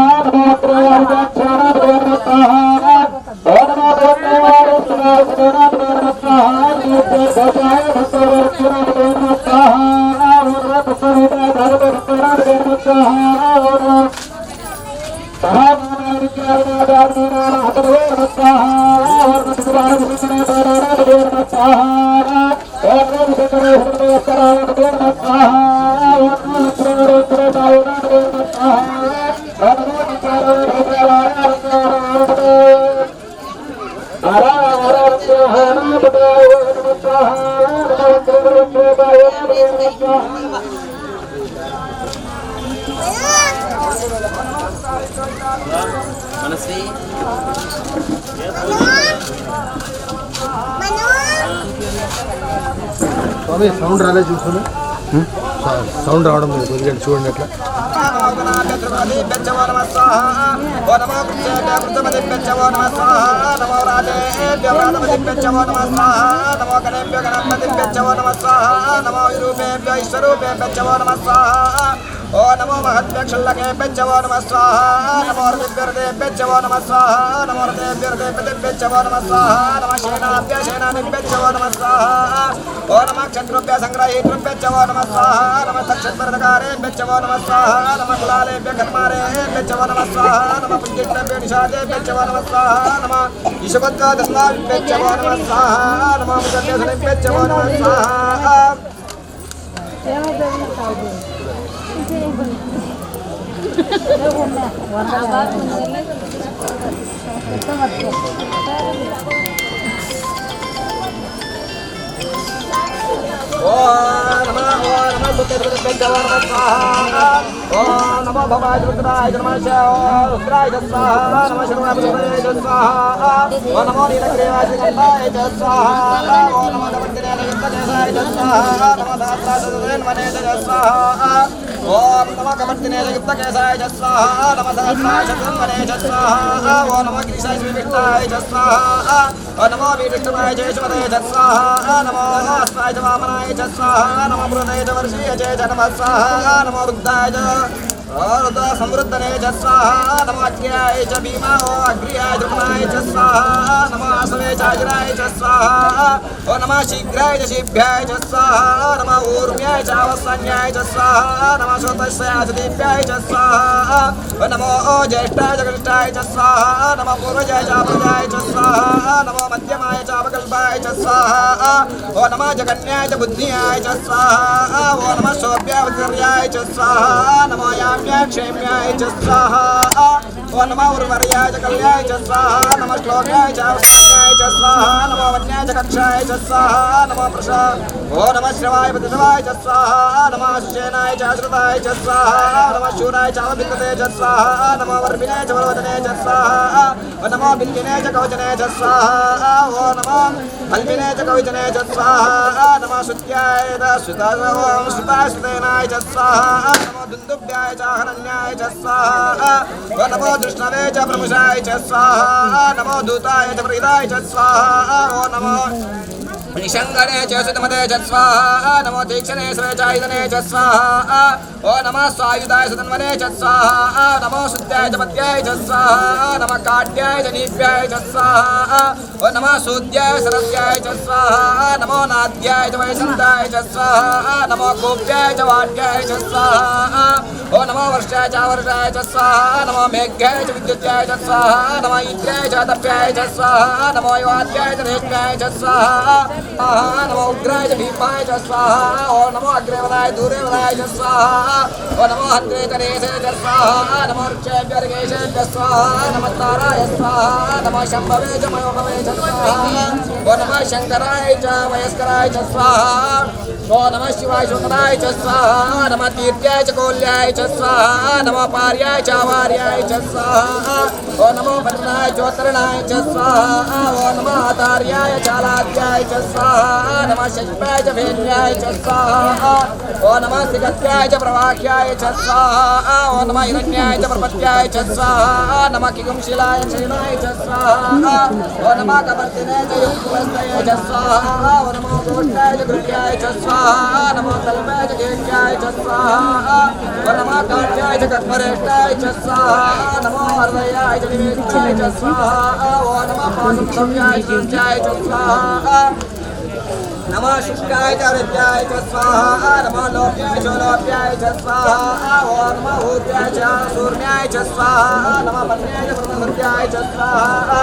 స్వామి సౌండ్ రాలేదు చూసుకుని సౌండ్ రావడం లేదు కొద్దిగా చూడండి ఎట్లా. ఓ నమో మహద్భ్యక్షల్లకే పెచ్చవో నమ స్వాహ. నమో రతిభ్యర్దే పెచ్చవో నమ స్వాహ. నమో రతిభ్యర్దే పెచ్చవో నమ స్వాహ. నమ శేనాభ్య శేనానిభ్యచ్చవో నమ స్వాహ. ఓ నమ క్షత్రుభ్య సంగ్రహీతృభ్యచ్చవో నమ స్వాహ. నమ తక్షత్పరకారే పెచ్చవో నమ స్వాహ. నమ కులాలేభ్య కర్మారే పెచ్చవో నమ స్వాహ. నమ పుంజిభ్య నిషాదే పెచ్చవో నమ స్వాహ. నమ ఈశపద్గాదస్వా పెచ్చవో నమ స్వాహ. నమ ముజన్యసని పెచ్చవో నమ స్వాహ. ఓ నమ ओम नमो भवाय रुद्राय नमः रुद्राय स्वाहा नमः शर्वाय स्वाहा ओम नमो नीलग्रीवाय गंधाय स्वाहा ओम नमो दमर्दिनाय स्वाहा नमो दात्राय वने स्वाहा ओम नमो कमर्दिनाय युक्तकेशाय स्वाहा नमो दात्राय वने स्वाहा ओम नमो गिरिशाय विष्टाय स्वाहा ओम नमो विष्णुवाय जयश्वराय स्वाहा नमो अस्त्राय वामनाय स्वाहा नमो मृदय वर्षीय जय नमः स्वाहा नमो रुद्राय समृद्धने स्वाहा नमो अग्र्याय च भीमा अग्र्याय द्रुमाय च स्वाहा नमो आसवे चाजराय च स्वाहा ओ नमः शीघ्राय च शिभ्याय च स्वाहा नमः ऊर्म्याय च अवसान्याय च स्वाहा नमः श्रोतस्याय च दीप्याय च स्वाहा ओ नमो ज्येष्ठाय च कृष्णाय च स्वाहा नमः पूर्वजाय च अपजाय च स्वाहा नमो मध्यमाय च अपकल्पाय च स्वाहा ओ नमः जगन्याय च बुद्धियाय च स्वाहा ओ नमः शोभ्यावचर्याय च स्वाहा नमो क्षेम्याय च स्वाहा ओ नमः उर्वर्याय च कल्याय च स्वाहा नमः श्लोकाय च अवसान्याय च स्वाहा नमो वन्याय च कक्षाय च स्वाहा नमो प्रसा ओ नमः श्रवाय प्रतिशवाय च स्वाहा नमः सुषेनाय च श्रुताय च स्वाहा नमः शूराय च अवभिन्नते च स्वाहा नमो वर्भिने च वरोधने च स्वाहा ओ नमो बिल्किने च कवचने च स्वाहा ओ नमो हल्मिने च कवचने च स्वाहा नमः सुत्याय च श्रुताय च स्वाहा नमो दुन्दुभ्याय च हनन्याय च स्वाहा ओ नमो कृष्णवे च प्रमुषाय च स्वाहा नमो दूताय च प्रीताय च स्वाहा ओ नमो निशंगणे च सुतमते च स्वाहा नमो तीक्ष्णे श्रेचायतने च स्वाहा ओ नमः स्वायुधाय सुतन्वने च स्वाहा नमो शुद्धाय च पत्याय च स्वाहा नमः काट्याय च नीप्याय च स्वाहा ओ नमः सूद्याय सरस्याय च स्वाहा नमो नाद्याय च वैशन्ताय च स्वाहा नमो गोप्याय च वाट्याय च स्वाहा ओ नमो वर्षाय च वर्षाय च स्वाहा नमो मेघ्याय च विद्युत्याय च स्वाहा नमो इंद्राय च तप्याय च स्वाहा नमो वाद्याय च रेक्ष्याय च स्वाहा नमो उग्राय च भीमाय च स्वाहा ओ नमो अग्रेवलाय दूरेवलाय च स्वाहा ओ नमो हन्त्रे च रेशे च स्वाहा नमो वृक्षेभ्यः च स्वाहा नमो ताराय स्वाहा नमो शम्भवे च मयोभवे च स्वाहा ओ नमः शङ्कराय च वयस्कराय च स्वाहा ओ नमः शिवाय शङ्कराय च स्वाहा नमः तीर्थ्याय च कोल्याय च स्वाहा नमो पार्याय च वार्याय च स्वाहा ओ नमो भद्राय चोत्तरणाय च स्वाहा ओ नमः आतार्याय च लाद्याय च स्वाहा नमः शक्त्याय च भेद्याय च स्वाहा ओ नमः सिगत्याय च प्रवाह्याय च स्वाहा ओ नमः हिरण्याय च प्रपत्याय च स्वाहा नमः किगुंशिलाय शैलाय च स्वाहा ओ नमः कपर्दिने च युक्तवस्तये च स्वाहा ओ नमो गोष्ठाय च गृह्याय च स्वाहा नमो कल्पाय च गेह्याय च स्वाहा ओ नमः काट्याय च कट्वरेष्ठाय च स्वाहा नमो हृदयाय च निवेशाय च स्वाहा ओ नमः पादुक्तव्याय च स्वाहा नमः शुष्काय च हृद्याय च स्वाहा नमः लोप्याय च लोप्याय च स्वाहा ओ नमः ऊर्ध्याय च सूर्याय च स्वाहा नमः पत्न्याय च प्रमथ्याय च स्वाहा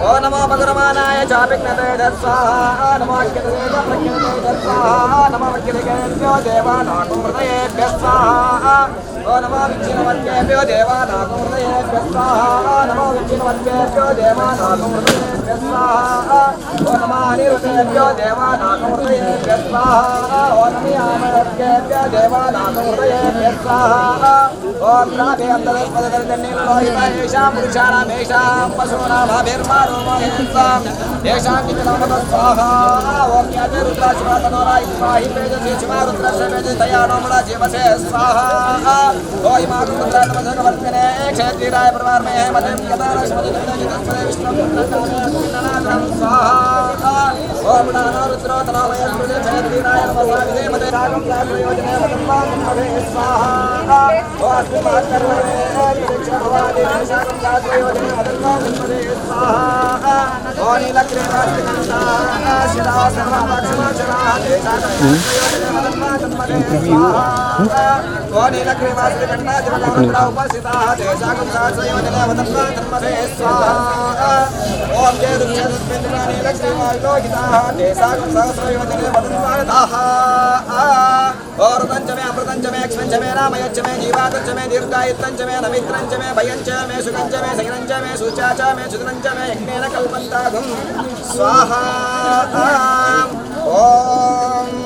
ओ नमः भगरमानाय च विघ्नते च स्वाहा नमः अग्निते च प्रज्ञते च स्वाहा नमः वज्रकेभ्यो देवानागो हृदयेभ्यः स्वाहा ओ नमः विच्छिन्नवद्येभ्यो देवानागो हृदयेभ्यः स्वाहा नमः विच्छिन्नवद्येभ्यो देवानागो हृदयेभ्यः स्वाहा ओ नमः अनिरुद्धेभ्यो देवानागो हृदयेभ्यः स्वाहा ओ नमः देवानागो हृदयेभ्यः स्वाहा ओम राधे अंतरस्पदर्जन्येषां पुरुषाणामेषां पशूनामभिर्मानो महेन्द्रां येषां निकटमत स्वाहा ओम याते रुद्राशिवातनोराय स्वाहि तेजसे शिवा रुद्रस्य तेजस्तया नोमला जीवसे स्वाहा ओ इमां रुद्रात्मजगवर्तने क्षेत्रीराय प्रवारमे मध्यं कदारश्मदितस्मदे विष्णुपुत्रकामयन्ननाथं स्वाहा ओम नानो रुद्रोतनामय क्षेत्रीराय नमस्वामिदे मदे रागं प्रयोजने मदन्वां मदे स्वाहा ओ अस्मात् कर्मणे दीक्षाभवानि शाकं प्रयोजने मदन्वां मदे स्वाहा ओ नीलग्रीवास्तिकन्ता शिरा सर्वाभक्षमाचरा देशाकं मदन्वां मदे स्वाहा ओ नीलग्रीवास्तिकन्ता जगदानन्दा उपस्थिता देशाकं प्रयोजने मदन्वां मदे स्वाहा ओम जय रुद्रस्मिन्द्रा नीलग्रीवालोकिता देशाकं प्रयोजने मदन्वां दाहा और तंचमे अमृतंचमे एक्ष्मंचमे रामयंचमे जीवातंचमे दीर्घायुतंचमे नमित्रंचमे भयंचमे सुगंचमे सैरंचमे सुचाचमे सुदनंचमे यज्ञेन कल्पन्ताघं स्वाहा ओम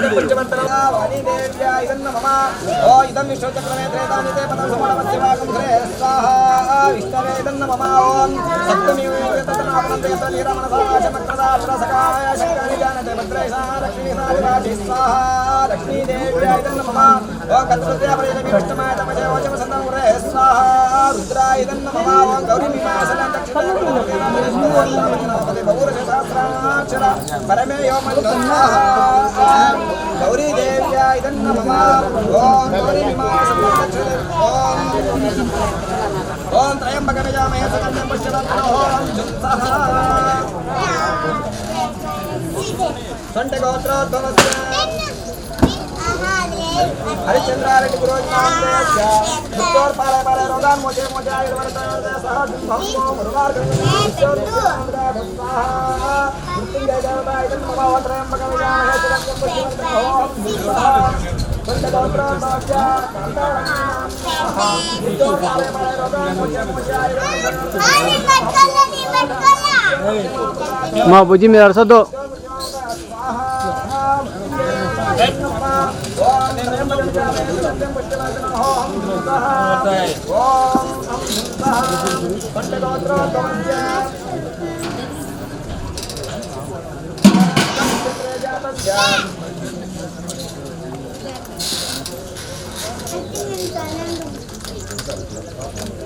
वाणीदेव्या इदं मम ओ इदं विष्णुचक्रमे त्रेतानि ते पदं समणमस्यवाकं घ्रे स्वाहा विष्णवे इदं मम ओं सप्तमीं ततनापनते तनिरमणसाचमक्रदाश्रसकाय शङ्करि जानते भद्रेशा लक्ष्मीसारिवाचि स्वाहा लक्ष्मीदेव्या इदं मम ओ कत्सत्या परिलभि विष्णुमाय तमसे वचम सन्दं घ्रे स्वाहा रुद्रा इदं मम ओ गौरीमीमासनं दक्षिणापति बहुरशशास्त्राक्षर परमे यो मन्त्रः गौरी देव्या इदं मम ओं गौरीमीमासनं ओं त्र्यम्बकमजामहे सकलं पुष्यवत्रोहं जुत्सः सण्डगोत्रोद्भवस्य हरिश्चन्द्रारेड्डी पुरोहितनामस्य मुक्तोर पाले पाले रोगान मोचे मोचे आयुर्वर्तते सह भक्तो मुरुगार्गस्वाहा मृत्युंजय देवता इदं मम त्र्यम्बकमजामहे सकलं पुष्यवत्रोहं जुत्सः सण्डगोत्रोद्भवस्य मुक्तोर पाले पाले रोगान मोचे मोचे आयुर्वर्तते माँ बुजी मेरा अर्सा दो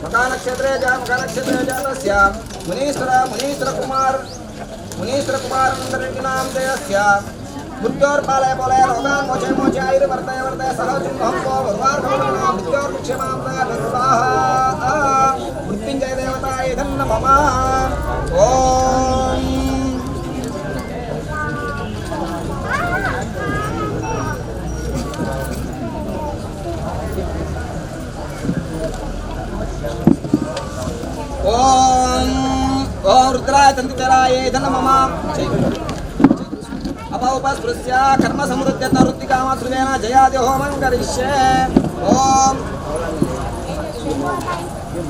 मकानक्षेत्रे जातस्य मुनीश्वर कुमार नंदरेड्डिनाम देयस्य मृत्योर्पालय बोले रोगान मोचे मोचे आयुर्वर्तय वर्तय सह जिह्वंको भगवान् मृत्योर्मुक्षमाम्ना स्वाहा मृत्युंजय देवता इदं मम ओम తంతితరాయే ధనమమ అపౌపస్పృశ్య కర్మ సమృద్ధ్యత వృత్తికామ సృజేన జయాది హోమం కరిష్యే ఓం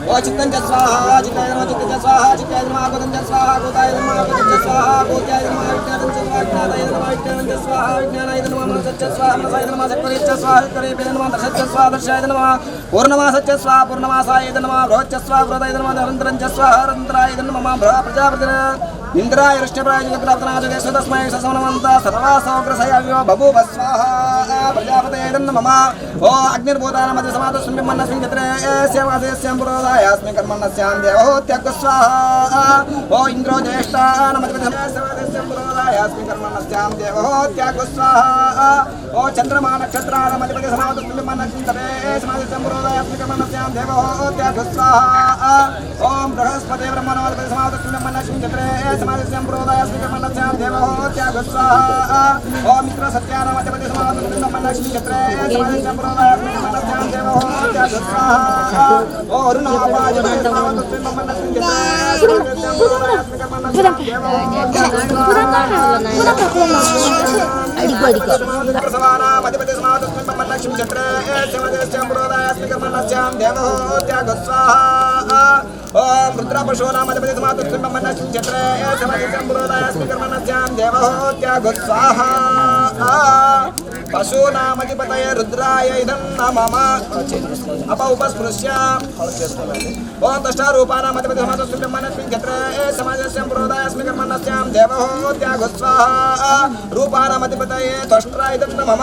ఓ చిత్తం చ స్వాహా చిత్తాయ నమః చిత్తం చ స్వాహా చిత్తాయ నమః గోతం చ స్వాహా గోతాయ నమః గోతం చ స్వాహా గోత్యాయ నమః విజ్ఞానం చ స్వాహా విజ్ఞానాయ నమః విజ్ఞానం చ స్వాహా విజ్ఞానాయ నమః మనస చ స్వాహా మనసాయ నమః చక్రే చ స్వాహా చక్రే నమః దర్శ చ స్వాహా దర్శాయ నమః పూర్ణమాస చ స్వాహా పూర్ణమాసాయ నమః బృహత్ చ స్వాహా బృహదాయ నమః నిరంతరం చ స్వాహా నిరంతరాయ నమః ప్రజాపతి ఇంద్రాయ వృష్ణిప్రాయ జగద్రాప్తనాజగేశ్వ తస్మై ససమనమంత సర్వాసౌగ్రసయవ్యో బభూవ స్వాహా ప్రజాపతయే నమః ఓ అగ్నిర్భూతాన మధ్య సమాతస్మిన్ బ్రహ్మన్నస్మిన్ చత్రే సేవాసేస్యం పురోధాయాస్మి కర్మన్నస్యాం దేవహోత్యగ్ స్వాహా ఓ ఇంద్రో జ్యేష్ఠాన మధ్య సేవాసేస్యం పురోధాయాస్మి కర్మన్నస్యాం దేవహోత్యగ్ స్వాహా ఓ చంద్రమా నక్షత్రాన మధ్య సమాతస్మిన్ బ్రహ్మన్నస్మిన్ చత్రే సేవాసేస్యం పురోధాయాస్మి కర్మన్నస్యాం దేవహోత్యగ్ స్వాహా ఓం బృహస్పతి బ్రహ్మణ మధ్య సమాతస్మిన్ బ్రహ్మన్నస్మిన్ చత్రే समाजस्यं प्रोदायस्मि कर्मण्यस्यां देवहोत्याग स्वाहा ओम मित्र सत्यानाम मध्यपति समाधि ब्रह्मलक्ष्मी क्षेत्रे समाजस्यं प्रोदायस्मि कर्मण्यस्यां देवहोत्याग स्वाहा ओ अरुणापाय समाधि ब्रह्मलक्ष्मी क्षेत्रे समाजस्यं प्रोदायस्मि कर्मण्यस्यां देवहोत्याग स्वाहा मध्यपति समाधि ब्रह्मलक्ष्मी क्षेत्रे समाजस्यं प्रोदायस्मि कर्मण्यस्यां देवहोत्याग स्वाहा ओम रुद्रपशूनाम मध्यपति समाधि ब्रह्मलक्ष्मी क्षेत्रे समाजस्यं प्रोदायस्मि कर्मण्यस्यां देवहोत्याग स्वाहा पशूनामधिपतये रुद्राय इदं नमः अपौपस्पृश्य ओम दष्टारूपानामधिपतये समाजस्यं ब्रह्मलक्ष्मी क्षेत्रे समाजस्यं प्रोदायस्मि कर्मण्यस्यां देवहोत्याग स्वाहा रूपानामधिपतये दष्ट्रा इदं नमः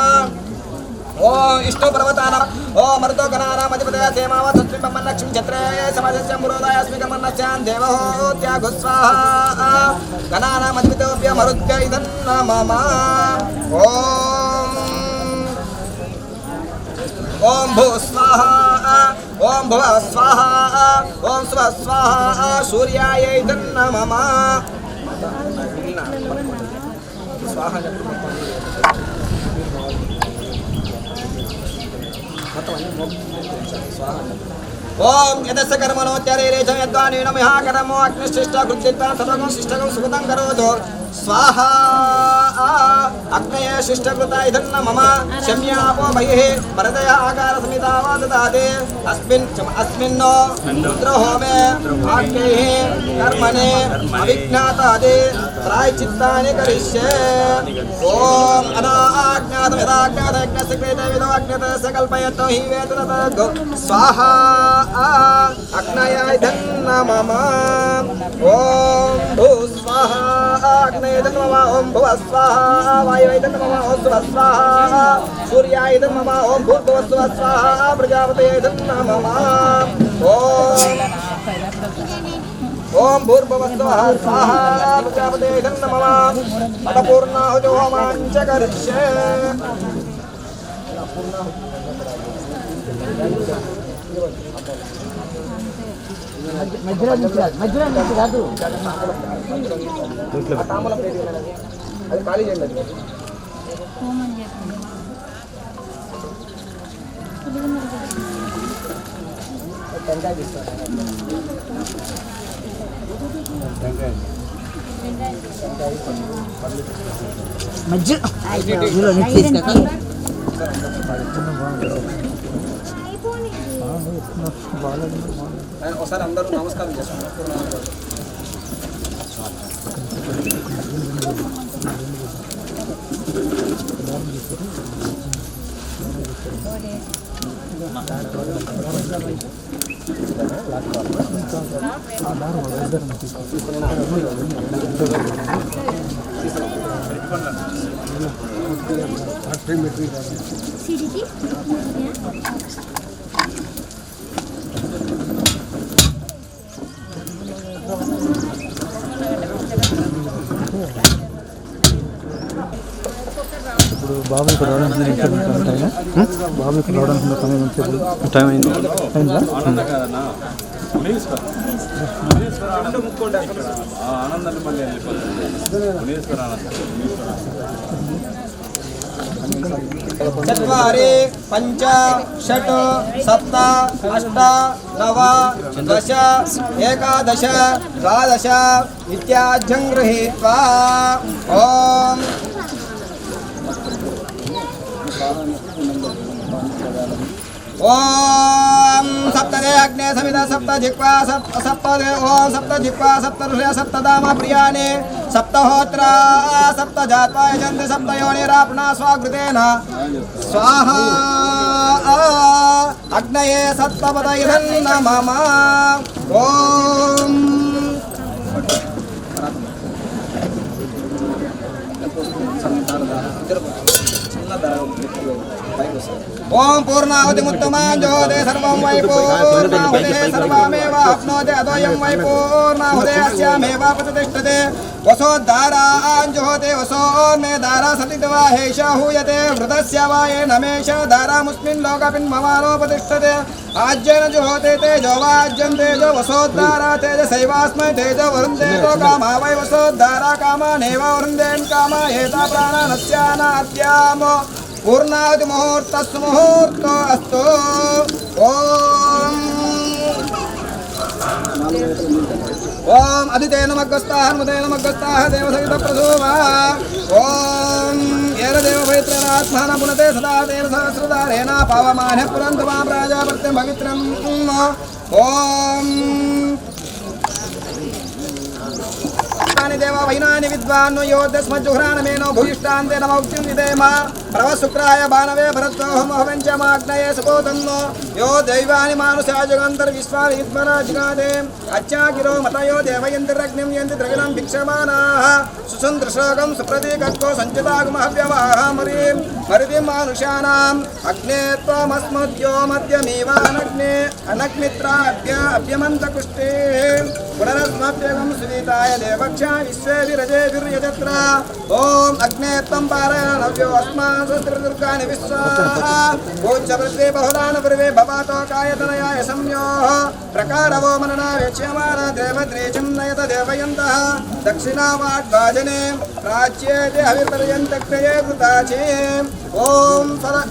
ओ इष्टो पर्वतानां ओ मरुतोगणानां अधिपतये सेमावतस्मिन् ब्रह्मलक्ष्मी क्षेत्रे समाजस्यं पुरोधायास्मि कर्मण्यस्यां देवहोत्याग स्वाहा गणानां अधिपतेभ्यो मरुद्भ्य इदं नमः ओम भू स्वाहा ओम भुव स्वाहा ओम सुव स्वाहा सूर्याय इदं नमः स्वाहा ओम यदस्य कर्मणोच्चरे च यद्वानेन महा कर्मो अग्निशिष्ट कृत्यता सर्वं शिष्टं सुगतं करोतु स्वाहा अग्नये शिष्टकृता इदं मम शम्यापो बहिः परदय आकार समिता वा ददाति अस्मिन्नो रुद्रहोमे आज्ञैः कर्मणे अविज्ञातादि प्रायश्चित्तानि करिष्ये ओम अनाज्ञातं यदाज्ञात यज्ञस्य कृते विदो अज्ञातस्य कल्पयतो हि वेतनतो स्वाहा अग्नय इदं नमः ओम भू स्वाहा अग्नय इदं नमः ओम भुव स्वाहा वायु इदं नमः ओम सुव स्वाहा सूर्याय इदं नमः ओम भूर्भुव सुव स्वाहा प्रजापतये इदं नमः ओम भूर्भुव स्वाहा प्रजापतये इदं नमः अतपूर्णाहुतो होमाञ्च करिष्ये మధ్యలో నుంచి కాదు అది ఖాళీ చేయండి టెంకాయ తీసుకోండి మధ్యలో ఒకసారి అందరూ నమస్కారం చేసుకుంటారు ఇప్పుడు బాబు ఇక్కడ రావడానికి బాబు ఇక్కడ రావడానికి సమయం టైం అయింది అయిందా ఆనందాన్ని మళ్ళీ వెళ్ళిపోతుంది चत्वारि पञ्च षट् सप्त अष्ट नव दश एकादश द्वादश इत्याद्यं गृहीत्वा ओम सप्तदे अग्ने समिता सप्त जिह्वा सप्तदे ओम सप्त जिह्वा सप्त ऋषय सप्त दाम प्रियाणि सप्तहोत्रा सप्त जात्वा यजन्ति सप्त योनिरापना स्वाकृतेन स्वाहा अग्नये सप्तपदयन् नमः ओम ओम पूर्णाहुति मुत्तमां ज्योते सर्वं वै पूर्णाहुते सर्वमेव आप्नोति अतोऽयं वै पूर्णाहुते अस्यामेव प्रतिष्ठते वसोद्धारां ज्योते वसो मे धारा सतित्वा हेषा हूयते वृतस्य वा येन मेष धारामुस्मिन् लोकपिन्ममानोपतिष्ठते आज्येन जुहोते तेजो वाज्यं तेजो वसोद्धारा तेजसैवास्मै तेजो वरुन्देतो कामा वै वसोद्धारा कामानेव वरुन्देन् कामा एता प्राणानस्यानाद्याम पूर्णाहुति मुहूर्तस्तु मुहूर्तो अस्तु ओम अदितेन मग्गस्ताः हनुमतेन मग्गस्ताः देवसहित प्रसोमा ओम येन देवपवित्रेणात्मानं पुनते सदा तेन सहस्रधारेण पावमानः पुरन्तु मां प्राजापत्यं पवित्रम् ओम देव वैनानि विद्वान् योद्धस्मज्जुह्रानमेनो भूयिष्ठान्ते नमोक्तिं विधेम प्रवशुक्राय बाणवे भरद्वाहमहवञ्चमाग्नये सपोतन्नो यो दैवानि मानुषा जगन्तर्विश्वानि विद्मना जिगादे अच्छा गिरो मतयो देवयन्तिरग्निं यन्ति द्रविणं भिक्षमानाः सुसुन्दृशोकं सुप्रतीकत्वो सञ्चितागमहव्यवाः मरितिं मानुषाणाम् अग्ने त्वमस्मद्यो मध्यमीवानग्ने अनग्नित्राभ्य अभ्यमन्तकुष्टे पुनरस्मभ्यगं सुनीताय देवक्षा विश्वे विरजे विर्यजत्र ओम अग्ने त्वं पारयानव्यो अस्मान् स्वस्तिर्दुर्गानि विश्वाः भूच्चवृद्धे बहुलान पूर्वे भवातो कायतनयाय संयोः प्रकारवो मनना वेक्ष्यमाण देवद्रेशं नयत देवयन्तः दक्षिणावाड्वाजने प्राच्ये देहविपर्यन्तक्रिये कृताचे ओम सदा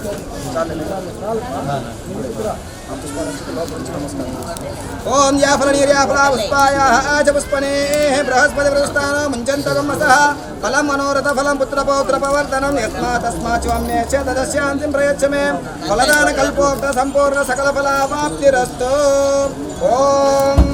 ओम याफलनीर्याफला पुष्पायाः च पुष्पनेः बृहस्पति प्रदुष्टान मुञ्चन्तकमसः फलं मनोरथ फलं पुत्रपौत्रपवर्धनं यस्मात् तस्मात् स्वाम्ये च तदस्यान्तिं प्रयच्छ मे फलदानकल्पोक्त सम्पूर्ण सकलफलावाप्तिरस्तु ओम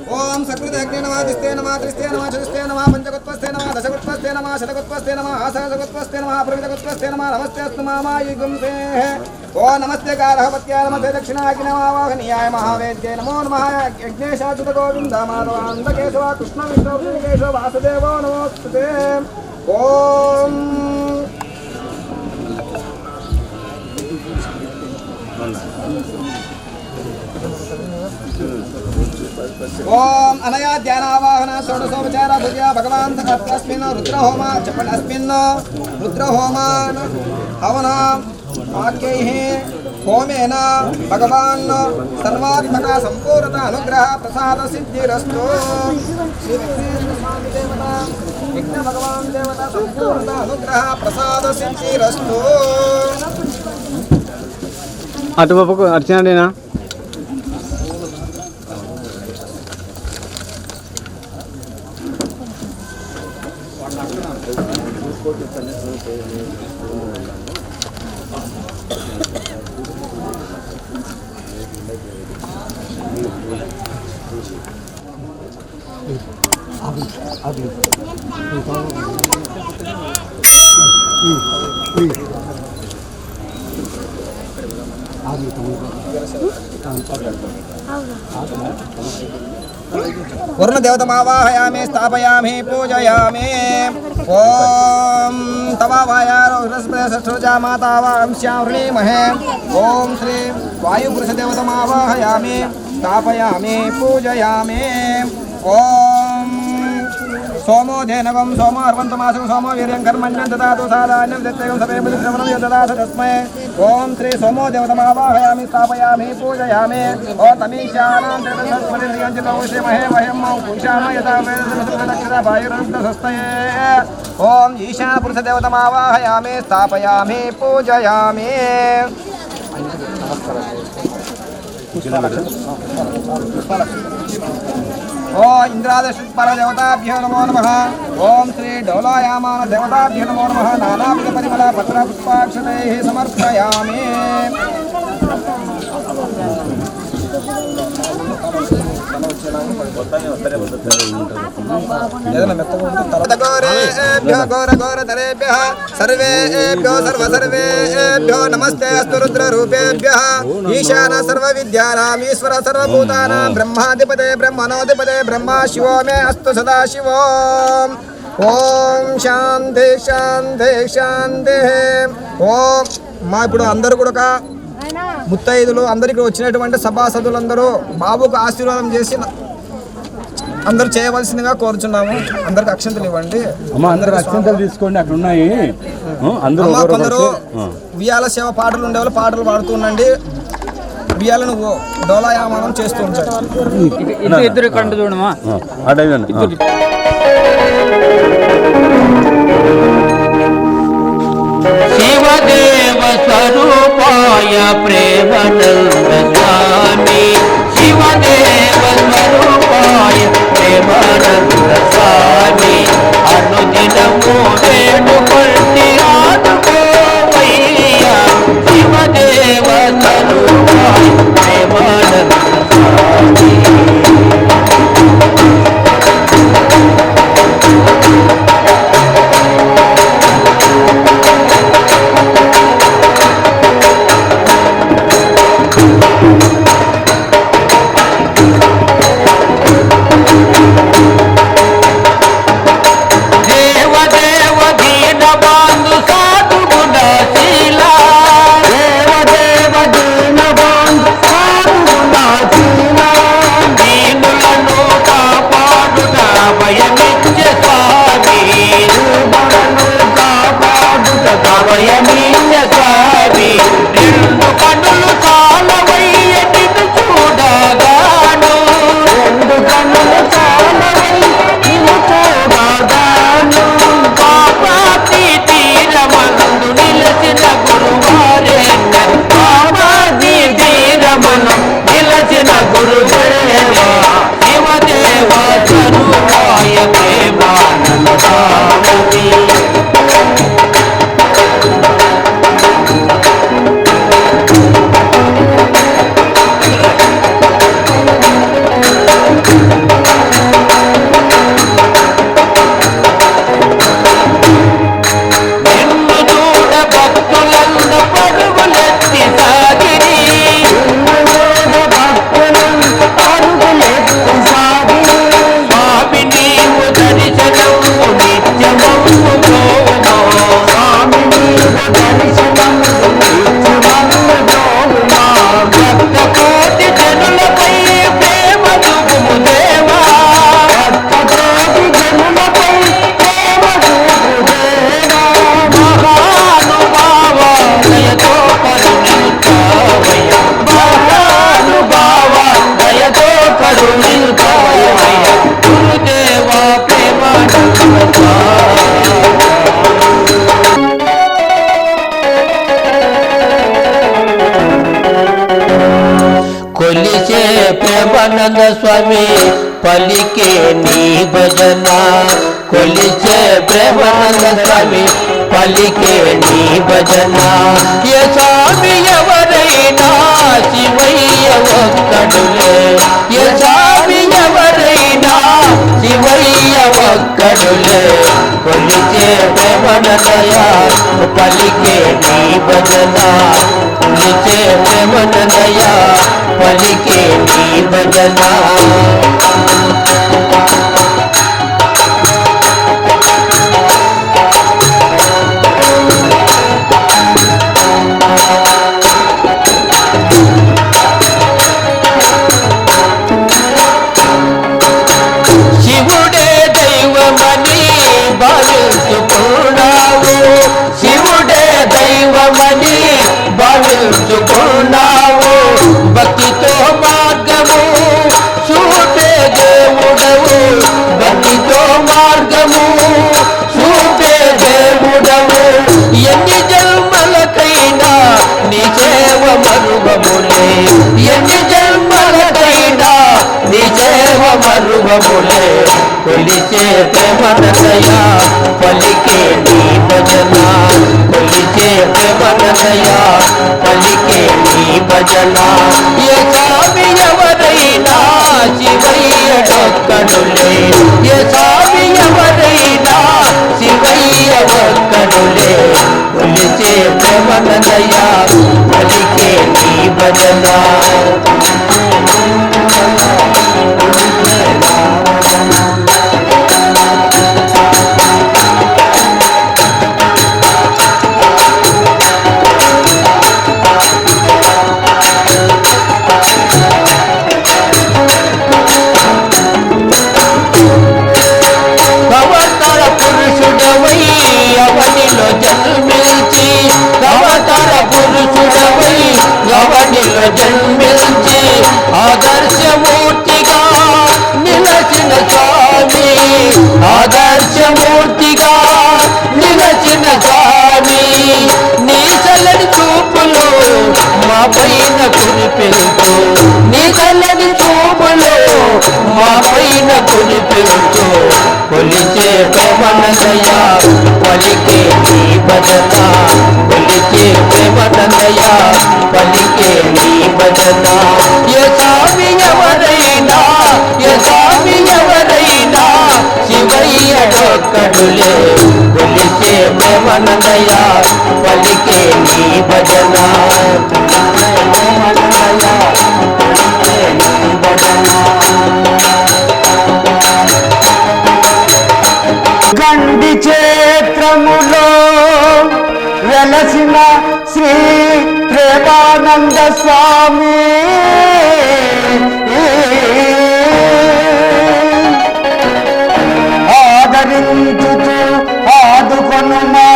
ओम सकृते अग्ने नमः दिस्ते नमः त्रिस्ते नमः चतुस्ते नमः पंचगुत्पस्ते नमः दशगुत्पस्ते नमः शतगुत्पस्ते नमः सहस्रगुत्पस्ते नमः प्रवितगुत्पस्ते नमः नमस्ते अस्तु मामायुगं सेः ओ नमस्ते कारहपत्याय नमस्ते दक्षिणाग्नि नमः वाहनीयाय महावेद्ये नमो नमः यज्ञेशाच्युत गोविन्द माधवान्तकेशव कृष्ण विष्णु केशव वासुदेवो नमोस्तुते ओम ओम अनया ध्यानावाहन षोडशोपचार पूजा भगवान अस्मिन् रुद्रहोम चपल अस्मिन् रुद्रहोमान हवन वाक्यैः होमेन भगवान सर्वात्मक संपूर्ण अनुग्रह प्रसाद सिद्धिरस्तु विघ्न भगवान देवता संपूर्ण अनुग्रह प्रसाद सिद्धिरस्तु అటువైపుకు అర్చనడేనా वरुण देवतमावाहयामि स्थापयामि पूजयामि ओम तवावायारोजा माता वांश्यावृणीमहे ओम श्री वायुपुरुष देवतमावाहयामि स्थापयामि पूजयामि ओम सोमो धेनवं सोमो अर्वन्तमासं सोमो वीर्यं कर्मण्यं ददातु साधान्यं दत्तयं सवेम श्रवणं यददाथ तस्मै ఓం శ్రీ సోమో దేవతమావాహయామి స్థాపయామి పూజయామి ఓ తమీశానాం ఓం ఈశాన పురుష దేవతమావాహయామి స్థాపయామి పూజయామి. ఓ ఇంద్రాదశపర దేవతాభ్యో నమో నమః. ఓం శ్రీ డౌలాయామాన దేవతాభ్యో నమో నమః. నానావిధ పరిమళ పత్ర పుష్పాక్షతైః సమర్పయామి. సర్వేభ్యో సర్వేభ్యో నమస్తే అస్తు రుద్రరూపేభ్యః ఈశాన సర్వ విద్యానాం ఈశ్వర సర్వభూతానాం బ్రహ్మాధిపతే బ్రహ్మణోధిపతే బ్రహ్మ శివో మే అస్తు సదా శివో. ఓం శాంతి శాంతి శాంతి. ఓం మా ఇప్పుడు అందరూ కూడా ముత్తైదులు అందరికీ వచ్చినటువంటి సభాసదులందరూ బాబుకు ఆశీర్వాదం చేసి అందరూ చేయవలసిందిగా కోరుచున్నాము. అందరికి అక్షంతలు ఇవ్వండి. అందరు అక్షంతలు తీసుకోండి, అక్కడ ఉన్నాయి. కొందరు ఉయ్యాల సేవ పాటలు ఉండేవాళ్ళు పాటలు పాడుతూ ఉండండి. ఉయ్యాలను డోలాయామానం చేస్తూ ఉంటారు. ఇద్దరు కంట చూడమా శివదేవ స్వరూపాయ ప్రేమానంద స్వామి. శివదేవ స్వరూపాయ ప్రేమానంద స్వామి. అనుదినము వేడుకొంటి ఆదుకోవయ్యా. శివదేవ స్వరూపాయ ప్రేమానంద స్వామి. కొలిచే ప్రేమానంద స్వామి పలికే నీ భజన. కొలిచే ప్రేమానంద స్వామి పలికే నీ భజన. ఏ స్వామి ఎవరైనా శివయ్య ఒక్కడులే. ఏ స్వామి ఎవరైనా శివయ్య ఒక్కడులే. కొలిచే ప్రేమానందయ పలికే నీ భజన. కొలిచే ప్రేమానందయ పలికే నీ భజన. శివుడే దైవమని భావించుకున్నావు. శివుడే దైవమని కొలిచే ప్రేమనదయ పలికే నీ భజన కొలిచే ప్రేమనదయ పలికే నీ భజన ఏ స్వామి ఎవరైనా శివయ్యడొక్కడులే ఏ స్వామి ఎవరైనా శివయ్య ఒక్కడులే కొలిచే ప్రేమనదయ పలికే నీ భజన అవతార పురుషుడవై అవనిలో జన్మించి అవతార పురుషుడవై అవనిలో జన్మించి ఆదర్శమూర్తిగా నిలచిన స్వామి ఆదర్శమూర్తిగా నిలచిన స్వామి నీ చల్లని చూపులు మా పైన కురిపెలుతూ నీ చల్లని చూపులు మా పైన కురిపెలుతూ కొలిచే ప్రేమనదయ పలికే నీ భజన కొలిచే ప్రేమనదయ పలికే నీ భజన ఏ స్వామి ఎవరైనా ఏ స్వామి ఎవరైనా శివయ్యడొక్కడులే కొలిచే ప్రేమనదయ పలికే నీ భజన గండి క్షేత్రములో వెలసిన శ్రీ ప్రేమానంద స్వామి ఆదరించుచు ఆదుకొనుమా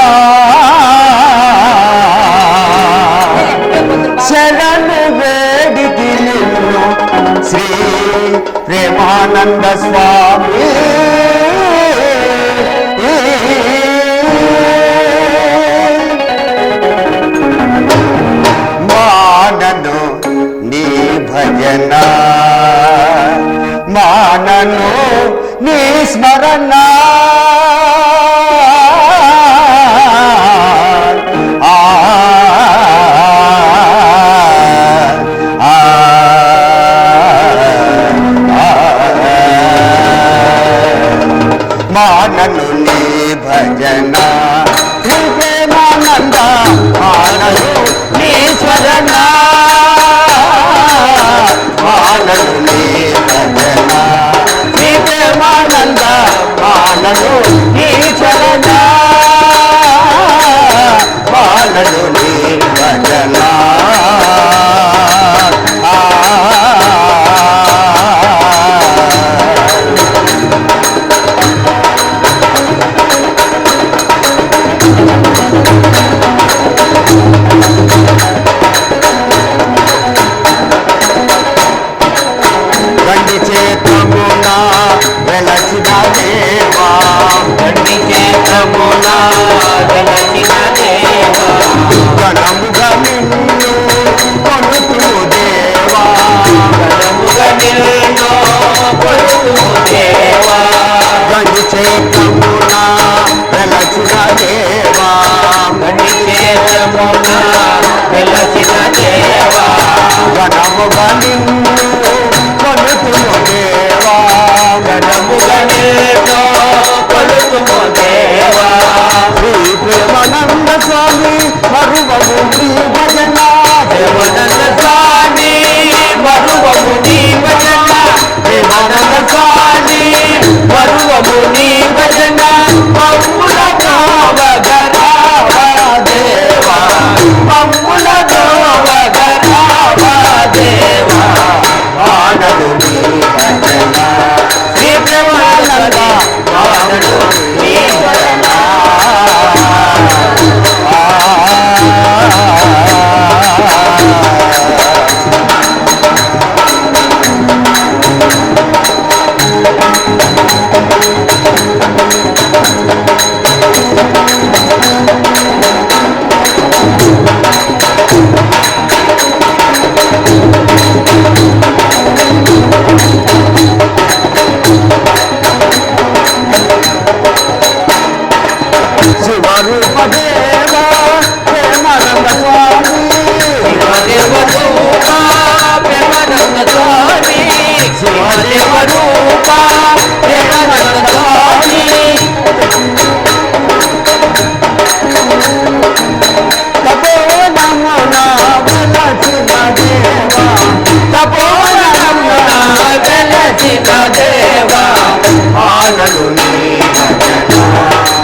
శరణు వేడికి నిన్ను శ్రీ ప్రేమానంద స్వామి మానను నీ భజన మానను నీ స్మరణ మానను నీ భజన శ్రీ ప్రేమానంద మానను నీ స్మరణ మానను నీ భజన శ్రీ ప్రేమానంద మానను నీ స్మరణ మానను నీ భజన గండి చేతమున వెలసిన దేవా గండి చేతమున వెలసిన దేవా గణముగా నిన్ను కొలుతుము దేవా గణముగా నిన్ను కొలుతుము దేవా గండి చేతమున వెలసిన దేవా గండి చేతమున వెలసిన దేవా గణముగా నిన్ను కొలుతుము దేవా గణముగా నిన్ను కొలుతుము దేవా శ్రీ ప్రేమానంద స్వామి మరువము నీ భజన ప్రేమానంద స్వామి మరువము నీ భజన ప్రేమానంద స్వామి మరువము నీ భజన మమ్ముల కావగరావా దేవా మమ్ముల కావగరావా దేవా మానడు నీ భజన శ్రీ ప్రేమానంద మానడు నీ భజన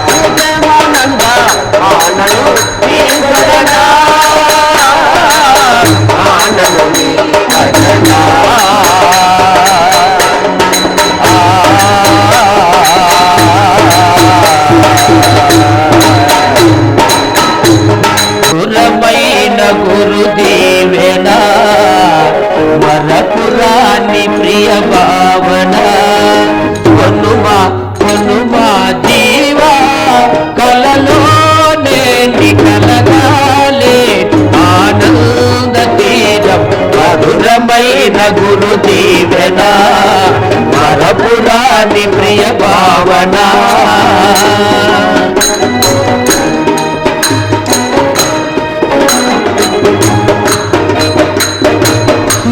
ప్రేమానంద ఆనను నీ భజన ఆనను నీ భజన గురమైన గురుదేవేన మరపురాని ప్రియ భావన కొనుమా కొనుమా జీవా కలలోనే కలగాలే ఆనంద తీరం మధురమైన గురుదేవేన మరపురాని ప్రియ భావన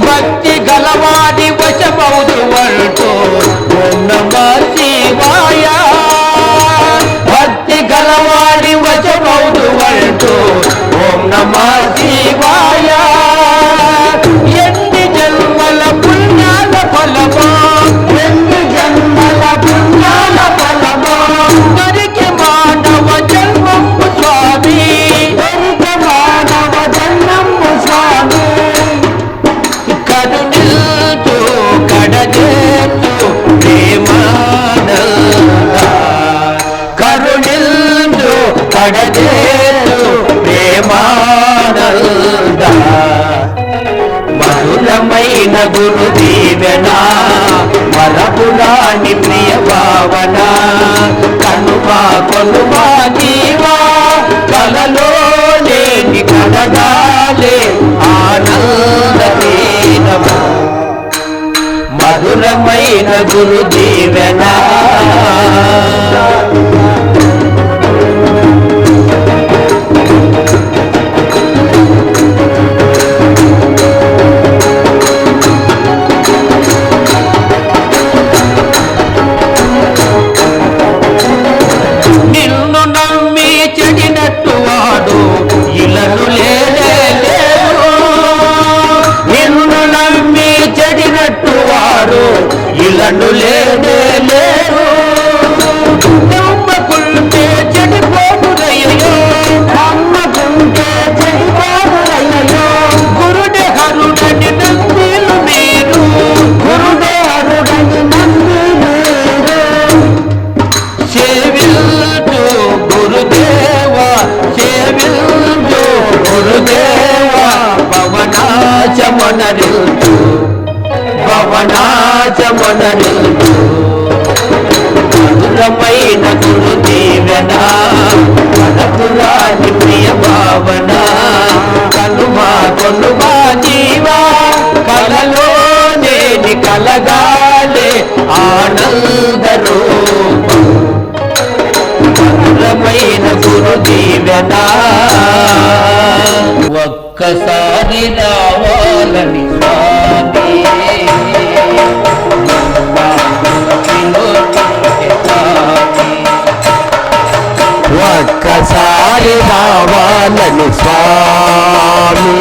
భక్తి గలవాడి వశమౌదు అంటూ ఓం నమః శివాయ భక్తి గలవాడి వశమౌదు అంటూ ఓం నమః శివాయ ఎన్ని జన్మల పుణ్యాల ఫలమో ఎన్ని జన్మల పుణ్యాల ఫలమో దొరికి మానవ జన్మము స్వామి దొరికి మానవ జన్మము స్వామి కరుణిల్తు కడజేతు ప్రేమానంద కరుణిల్తు కడజేతు ప్రేమానంద మధురమైన గురు దీవెన మరపురాని ప్రియ భావన కనుమా కొనుమా జీవా కలలో లేని కలగాలే ఆనంద తీరము మధురమైన గురు దీవెన నిన్ను నమ్మి చెడినట్టు వాడు ఇలను లేరు నిన్ను నమ్మి చెడినట్టు వాడు ఇలను లేరు నమ్మకుంటే చెడిపోదురయ్యో నమ్మకుంటే చెడిపోదురయ్యో గురుడే హరుడని నమ్మీలు మీరు గురుడే హరుడని నమ్మీలు సేవిల్చు గురుదేవ సేవిల్చు గురుదేవ భవనాచమనరిల్చు భవనాచమనరిల్చు మధురమైన గురు దీవెన మనపురాని ప్రియ భావన కనుమా కొనుమా జీవా కలలో నేని కలగాలే ఆనంద రూపం మధురమైన గురు దీవెన ఒక్కసారి రావాలని స్వామి ఒక్కసారి రావాలని స్వామి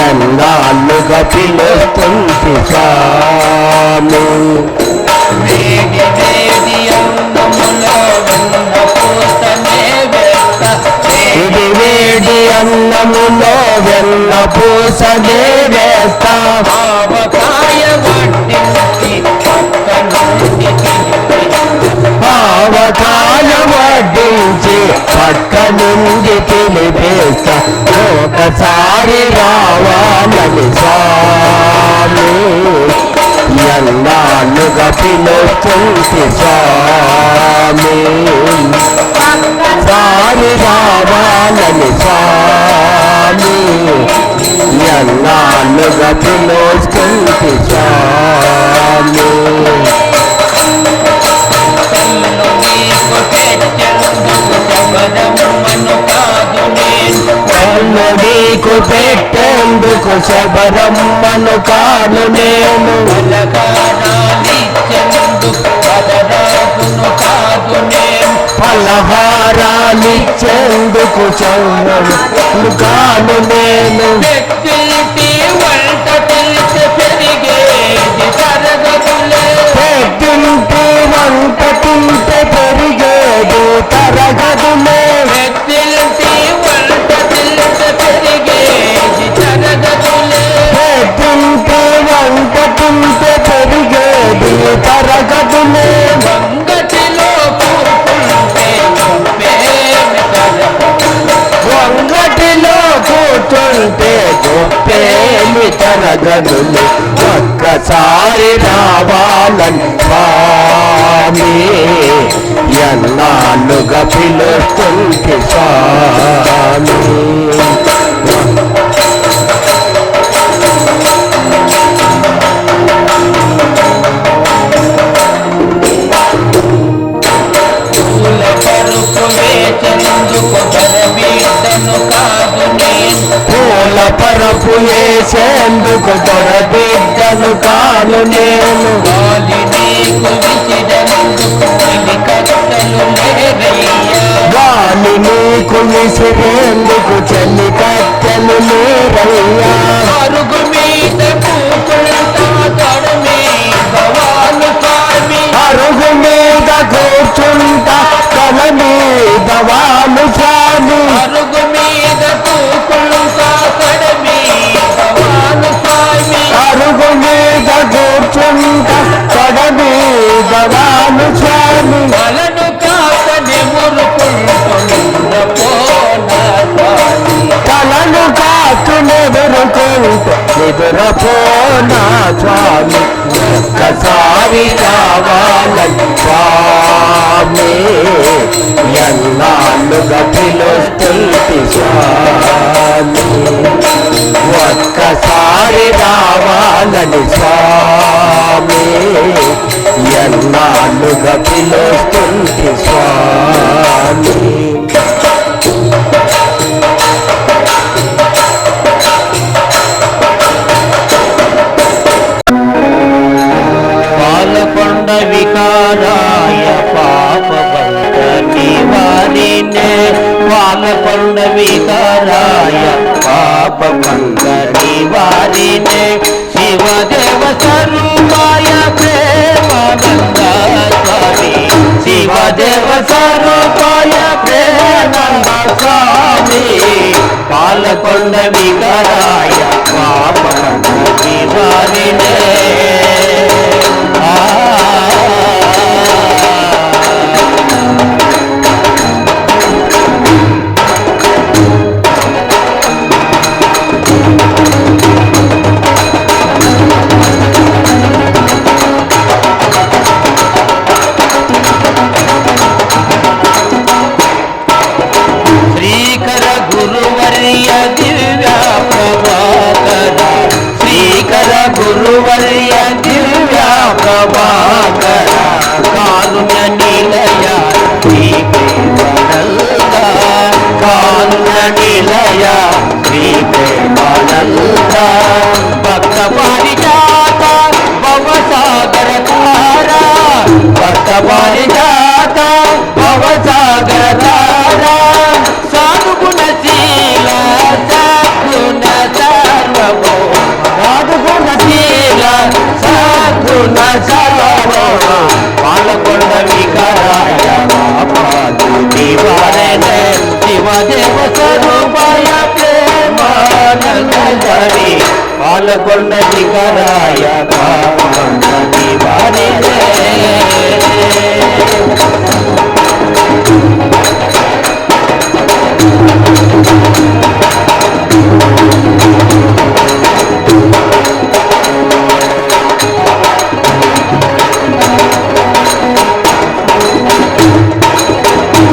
ఎన్నాళ్ళుగా పిలుస్తుంది స్వామి వేడి వేడి అన్నములో వెన్న పూసనే వేస్తా వేడి వేడి అన్నములో వెన్న పూసనే వేస్తా ఆవకాయ వడ్డించి పక్క నుండి ఆవకాయ వడ్డించి పక్క నుండి పిలిపేస్తా ఒకసారి రావాలని స్వామి ఎన్నాళ్ళుగా పిలుస్తుంది స్వామి సారి రావాలని స్వామి ఎన్నాళ్ళుగా పిలుస్తుంది స్వామి కన్ను నీకు పెట్టేందుకు శబరమ్మను కాను నేను ఫలహారాలిచ్చేందుకు శబరమ్మను కాను నేను పెట్టింటి వంట తెలిసి పెరిగేది తరగతులే పెట్టింటి వంట కనులు ఒక్కసారి రావాలని స్వామి ఎన్నాళ్ళుగా పిలుస్తుంటే స్వామి పూల పరపు వేసేందుకు దొరబిడ్డను కాను నేను గాలి నీకు విసిరేందుకు చలి కట్టెలు లేరయ్యా అరుగు మీద కూర్చుంటా తల మీద వాలు స్వామి అరుగు మీద కూర్చుంటా తడ మీద వాలు స్వామి కలను కాకనే నిదురపోనా స్వామి ఒక్కసారి కావాలని స్వామి ఎన్నాళ్ళుగా పిలుస్తుంది స్వామి ఒక్కసారి రావాలని స్వామి ఎన్నాళ్ళుగా పిలుస్తుంది స్వామి పాలకొండ వికారాయ పాప బంధ నివారిణే పాలకొండ వికారాయ పాప బంధ నివారిణే శివదేవ స్వరూపాయ ప్రేమానంద స్వామి శివదేవ స్వరూపాయ ప్రేమానంద స్వామి పాలకొండ వికారాయ పాప బంధ నివారిణే శ్రీకర గురువర్య దివ్య ప్రభాకర శ్రీకర గురువర్య దివ్య ప్రభాకర కారుణ్య నిలయ శ్రీ ప్రేమానంద కారుణ్య నిలయ శ్రీ ప్రేమానంద భక్త పారిజాత భవసాగర ధార భక్త పారిజాత భవసాగర ధార సాధుగుణశీల సద్గుణ సర్వభౌమ సాధుగుణశీల సద్గుణ సర్వభౌమ పాలకొండ వికారాయ పాపాలు నివారణే శివదేవ స్వరూపాయ ప్రేమానందరి పాలకొండ వికారాయ పాపాలు నివారణే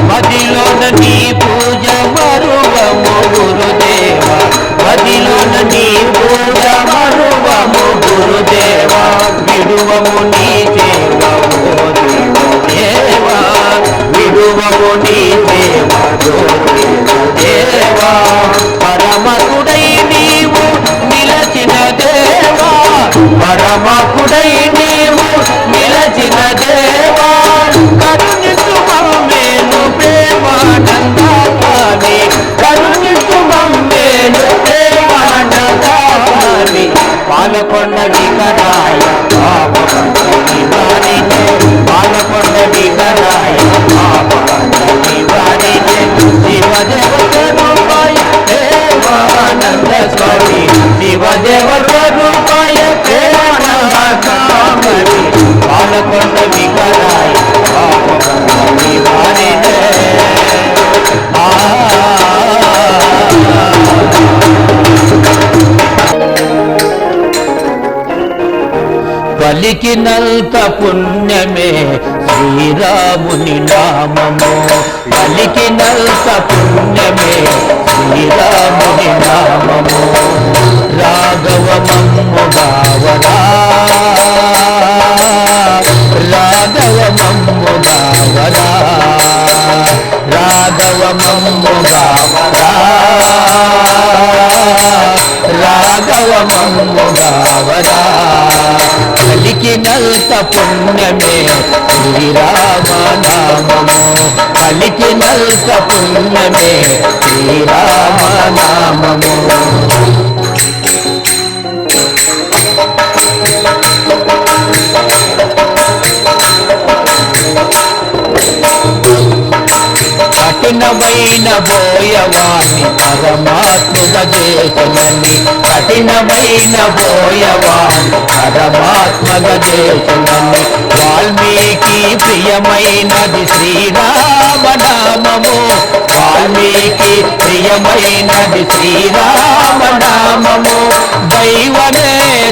మదిలోన నీ పూజ మరువము గురుదేవ మదిలోన నీ పూజ మరువము గురుదేవ విడువము నీ సేవము దేవా విడువము నీ సేవము దేవా పరమకుడై నీవు నిలచిన దేవా పరమకుడై నీవు నిలచిన దేవా కరుణించు మమ్మేను ప్రేమానంద స్వామి కరుణించు మమ్మేను ప్రేమానంద స్వామి పాలకొండ వికరాయ పాప నివారిణే పాలకొండ వికరాయ పాప నివారిణే పలికినంత పుణ్యమే శ్రీరాముని నామము పలికినంత పుణ్యమే శ్రీరాముని నామము రాఘవ మమ్ము గావరా రాఘవ మమ్ము గావరా రాఘవ మమ్ము గావరా రాఘవ మమ్ము గావరా పలికినంత పుణ్యమే శ్రీరామ నామము పలికినంత పుణ్యమే శ్రీరామ నామము కఠినమైన బోయవాణి పరమాత్ముల దేశమని కఠినమైన బోయవాణి పరమాత్మగ దేశమని వాల్మీకి ప్రియమైనది శ్రీరామ నామము వాల్మీకి ప్రియమైనది శ్రీరామ నామము దైవమే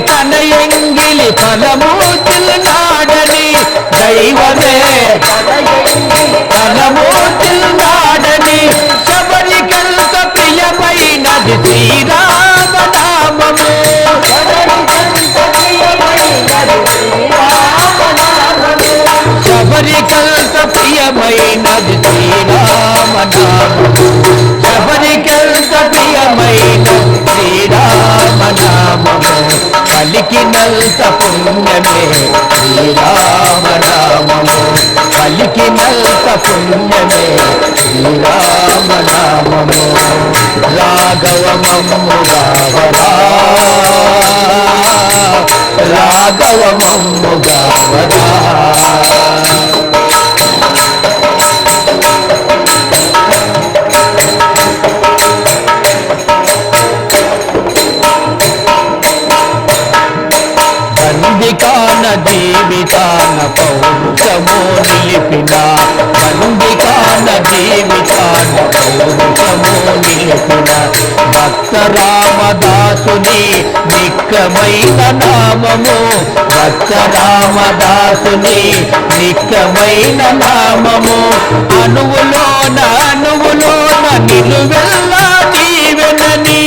తన ఎంగిలి ఫలము తిన్నాడని దైవమే తనము తిన్నాడని శబరికంత ప్రియమైనది శ్రీరామ నామము శబరికంత ప్రియమైనది శ్రీరామ నామము శబరికంత ప్రియమైనది శ్రీరామ నామము పలికినంత పుణ్యమే శ్రీరామ నామము పలికినంత పుణ్యమే శ్రీరామ నామము రాఘవ మమ్ము గావరా రాఘవ మమ్ము గావరా బందికాన జీవితాన పౌరుషము నిలిపిన బందికాన జీవితాన పౌరుషము నిలిపిన భక్త రామదాసుని నిక్కమైన నామము భక్త రామదాసుని నిక్కమైన నామము అణువులోన నిలువెల్లా జీవనని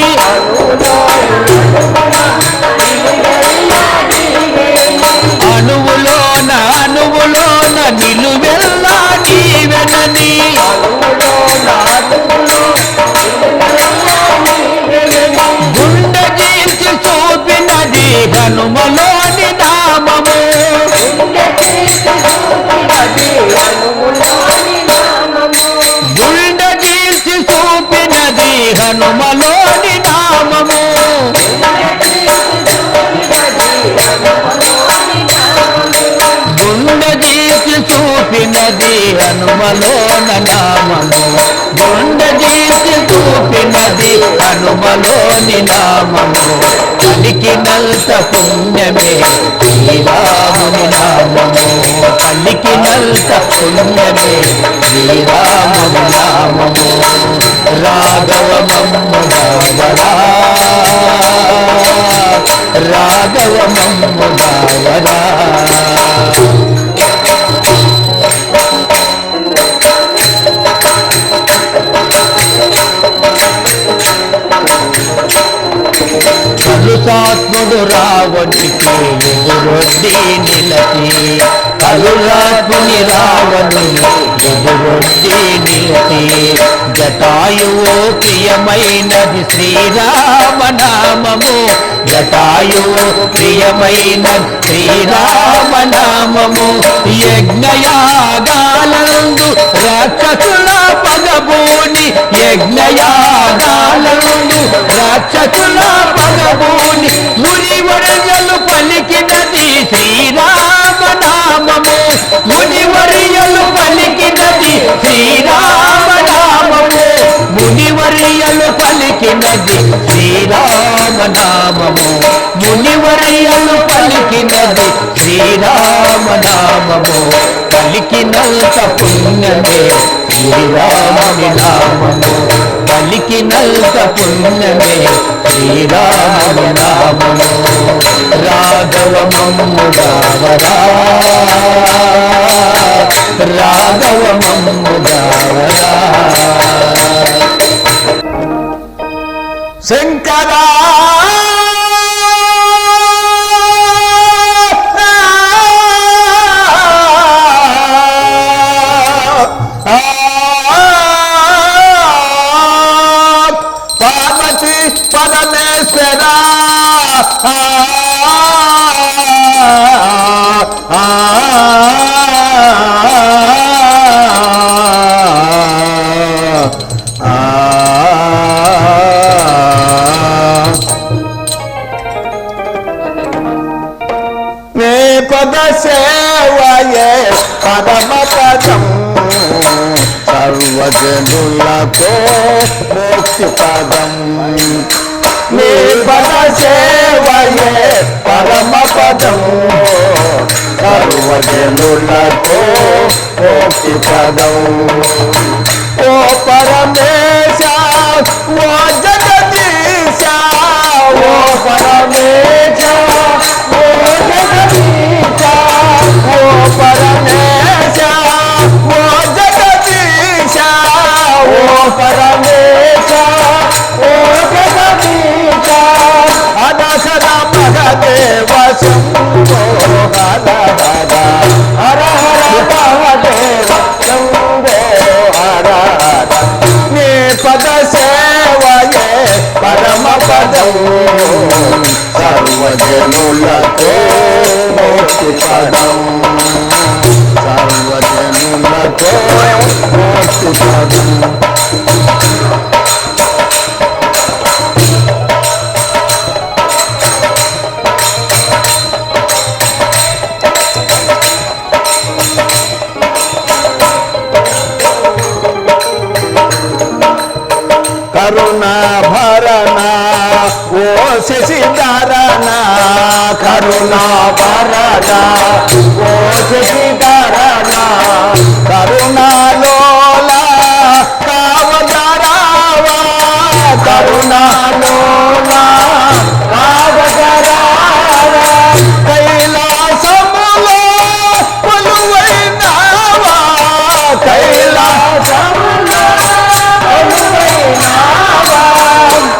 అణువులోన నిలువెల్లా జీవనని గుండె జీల్చి చూపినది హనుమలోని నామము గుండె జీల్చి చూపినది హనుమలోని నామము గుండె జీల్చి చూపినది హనుమలోన నామము గుండె జీల్చి చూపినది హనుమలోని నామము పలికినంత పుణ్యమే శ్రీరాముని నామము పలికినంత పుణ్యమే శ్రీరాముని నామము రాఘవ మమ్ము గావరా రాఘవ మమ్ము గావరా కలుషాత్ముడు రావణునికి ఎదురొడ్డి నిలచి కలుషాత్ముని రావణుని ఎదురొడ్డి నిలచి జటాయువు ప్రియమైనది శ్రీరామ నామము జటాయువు ప్రియమైన శ్రీరామ నామము యజ్ఞయాగాలందు రాక్షసుల పగబూని యజ్ఞయాగాలందు రాక్షసుల పగబూని మునివర్యలు పలికినది శ్రీరామ నామము మునివర్యలు పలికినది శ్రీరామ నామము మునివర్యలు పలికినది శ్రీరామ నామము మునివర్యలు పలికినది శ్రీరామ నామము పలికినంత పుణ్యమే శ్రీరాముని నామము పలికినంత పుణ్యమే శ్రీరాముని నామము రాఘవ మమ్ము గావరా రాఘవ మమ్ము గావరా శంకరా పార్వతి పరమేశ్వరా నే పద సేవయే పరమ పదం సర్వజనులకు మోక్ష పదం నీ పద సేవయే పరమ పదం సర్వజనులకు మోక్ష పదం ఓ పరమేశ ఓ జగదీశ ఓ పరమేశ ఓ జగదీశ ఓ పరమేశ ఓ జగదీశ ఓ పరమేశ ఓ జగదీశ అనసర మహదేవ శంభో హర హర హర మహదేవ శంభో హర హర నీ పద సేవయే పరమ పదం సర్వజనులకు మోక్ష పదం సర్వజనులకు మోక్ష పదం కరుణ భరణ ఓ శశిధరణ కరుణ భరణ ఓ శశిధరణ కరుణలోల కావధరావా కరుణలోల కావధరావా కైలాసములో కొలువైనావా కైలాసములో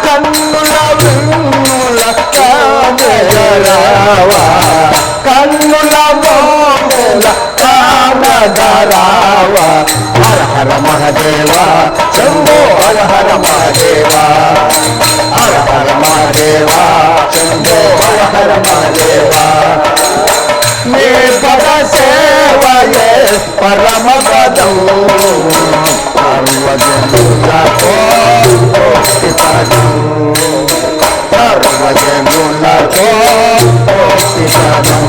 కన్నుల విన్నుల కాదరావా కన్నుల మోముల కాదరావా హర హర మహదేవా శంభో హర హర మహదేవా హర హర మహదేవా శంభో హర హర మహదేవా నీ పద సేవయే పరమ పదం సర్వజనులకు మోక్ష పదం సర్వజనులకు మోక్ష పదం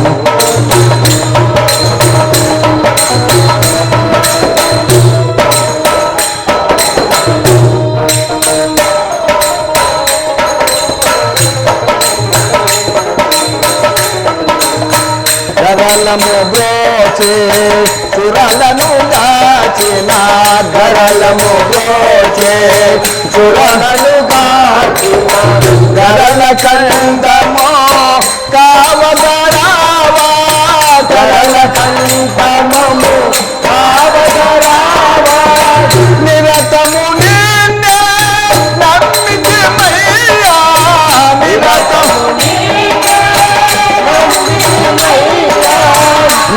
గరలము బ్రోచే సురలను గాచిన గరలము బ్రోచే సురలను గాచిన గరల కందమో కావగరావా గరల కందమము కావగరావా నిరతము నిన్నే నమ్మితిమయ్యా నిరతము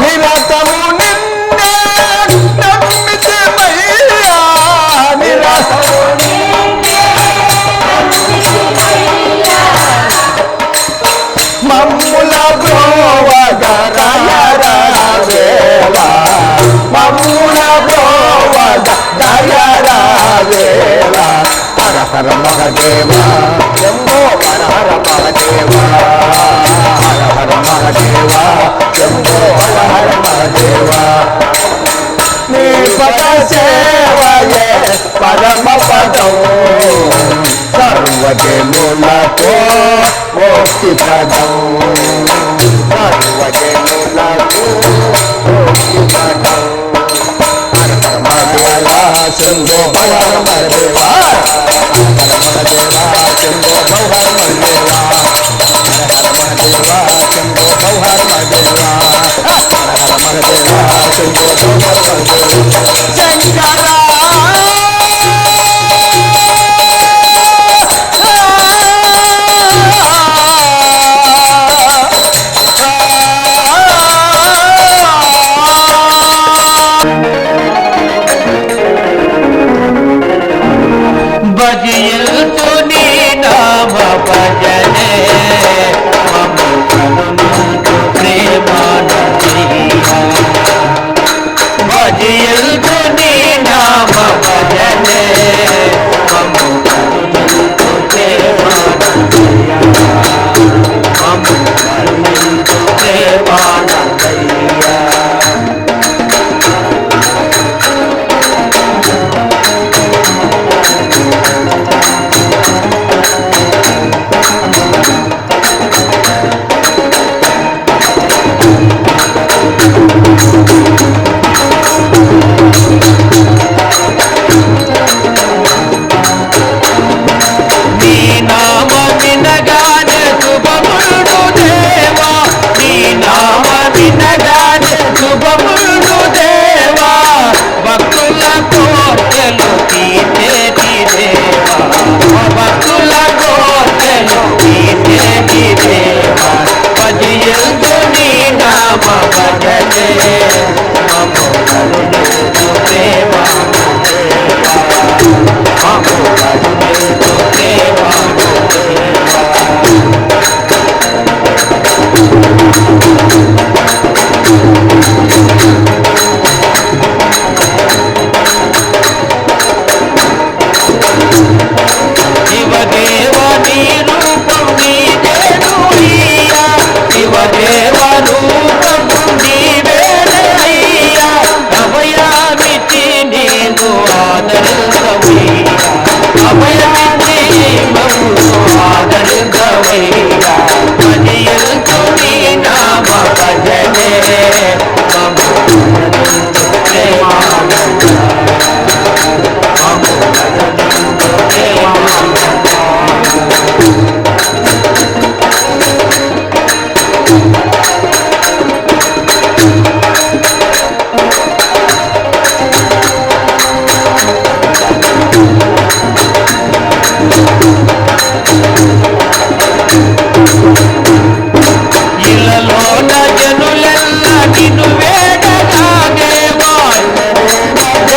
నిరతము నిన్నే నమ్మితిమయ్యా నిరతము మమ్ముల బ్రోవగరావేలా మమ్ముల బ్రోవగరావేలా హర హర మహదేవా శంభో హర హర మహదేవా హర హర మహదేవా శంభో హర హర మహదేవా నీ పద సేవయే పరమ పదం సర్వజనులకు మోక్ష పదం సర్వజనులకు మోక్ష పదం హర హర మహదేవా శంభో హర హర మహదేవా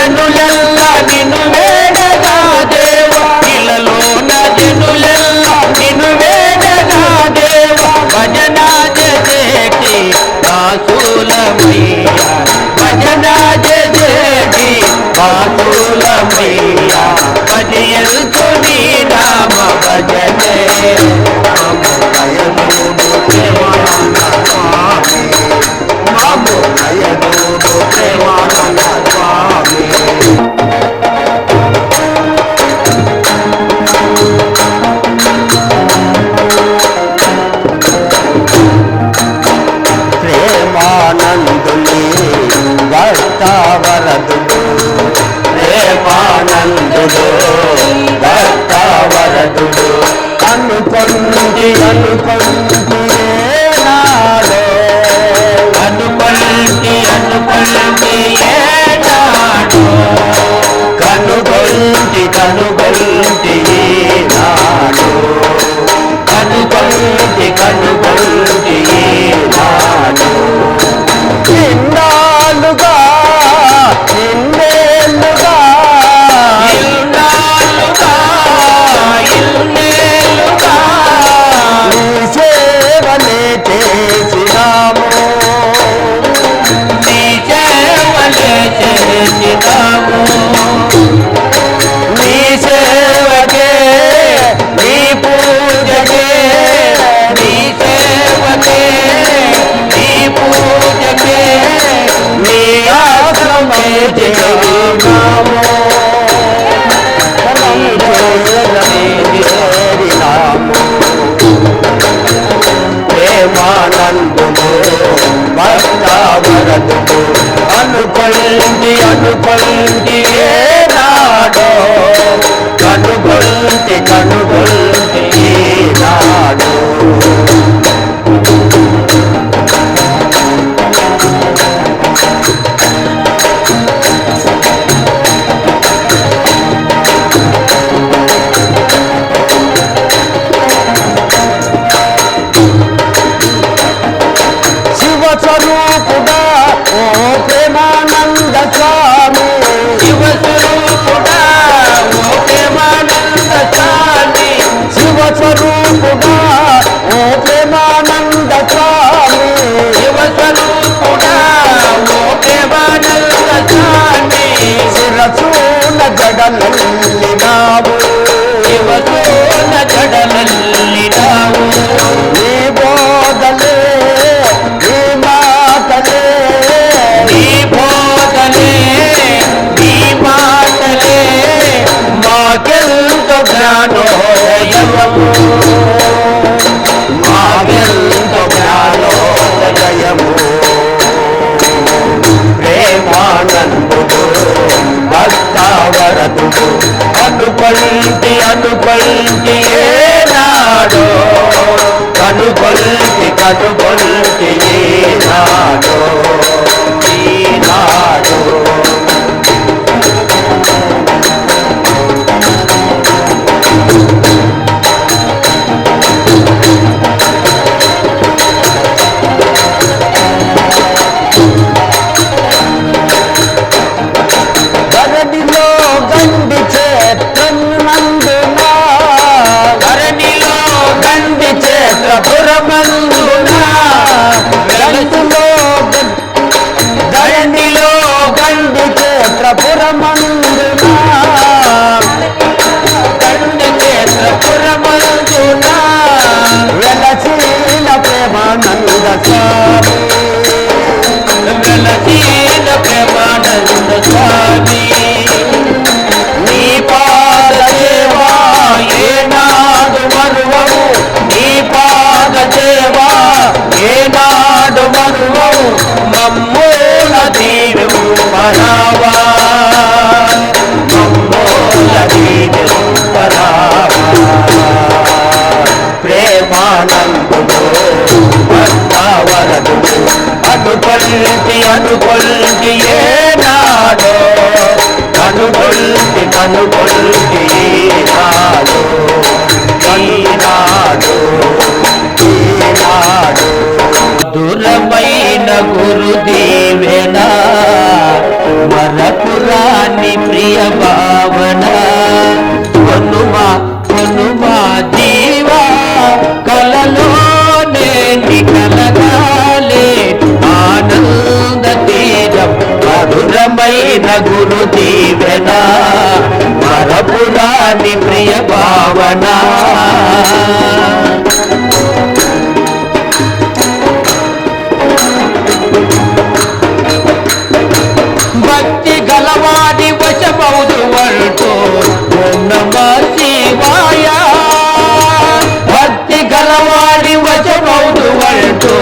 జనులెల్ల నిన్ను వేడగా దేవా ఇలలోన జనులెల్ల నిన్ను వేడగా దేవా భజన చేసేటి దాసులమయ్యా భజన చేసేటి దాసులమయ్యా భజయంతు నీ నామ భజనే ప్రేమానందుని భక్తవరదుడు ప్రేమానందుడు భక్తవరదుడు అనుకొంది నాలో అనుకొంది నాడు కనుగొంది నాడు కనుగొంది నాడు నిన్నాలుగా నిన్నేళ్ళుగా ఇల్లేళ్ళుగా నీ సేవలే చేసినాము నీ సేవలే చేసినాము నీ సేవకే నీ పూజకే నీ సేవకే నీ పూజకే నీ ఆశ్రమే చేరినాము ప్రేమానందుడు భక్తవరదుడు అనుకొంది నాడో కనుగొంది నాడు శివస్వరూపుడా ఓ ప్రేమానంద స్వామి శివస్వరూపుడా ఓ ప్రేమానంద స్వామి శివస్వరూపుడా ఓ ప్రేమానంద స్వామి శివస్వరూపుడా ఓ ప్రేమానంద స్వామి శిరసూన జడలల్లినావు శివసూన జడలల్లినావు నీ బోధలే నీ మాటలే నీ బోధలే నీ మాటలే మాకెంతో జ్ఞానోదయము మాకెంతో జ్ఞానోదయము ప్రేమానందుడు భక్తవరదుడు అనుకొంది నాడో కనుగొంది నాడో ఈనాడు ధరణిలో గండి క్షేత్రమందునా ధరణిలో గండి క్షేత్రపురమందునా ధరణిలో గండి క్షేత్రపురమందునా గండి క్షేత్రపురమందునా వెలసిన ప్రేమానంద స్వామి వెలసిన ప్రేమానంద స్వామి నీ పాద సేవా ఏనాడు మరువవు నీ పాద సేవా ఏనాడు మరువవు మమ్మూల దీను పరావా మమ్మూల దీను పరావా ప్రేమానందుడు భక్తవరదుడు అనుకొంది ఏనాడో కనుగొంది ఈనాడు ఈనాడు ఈనాడు దురమైన గురు దీవెన మరపురాని గురు దీవెన మరపురాని ప్రియ భావన భక్తి గలవాడి వశమౌదు అంటూ ఓం నమః శివాయ భక్తి గలవాడి వశమౌదు అంటూ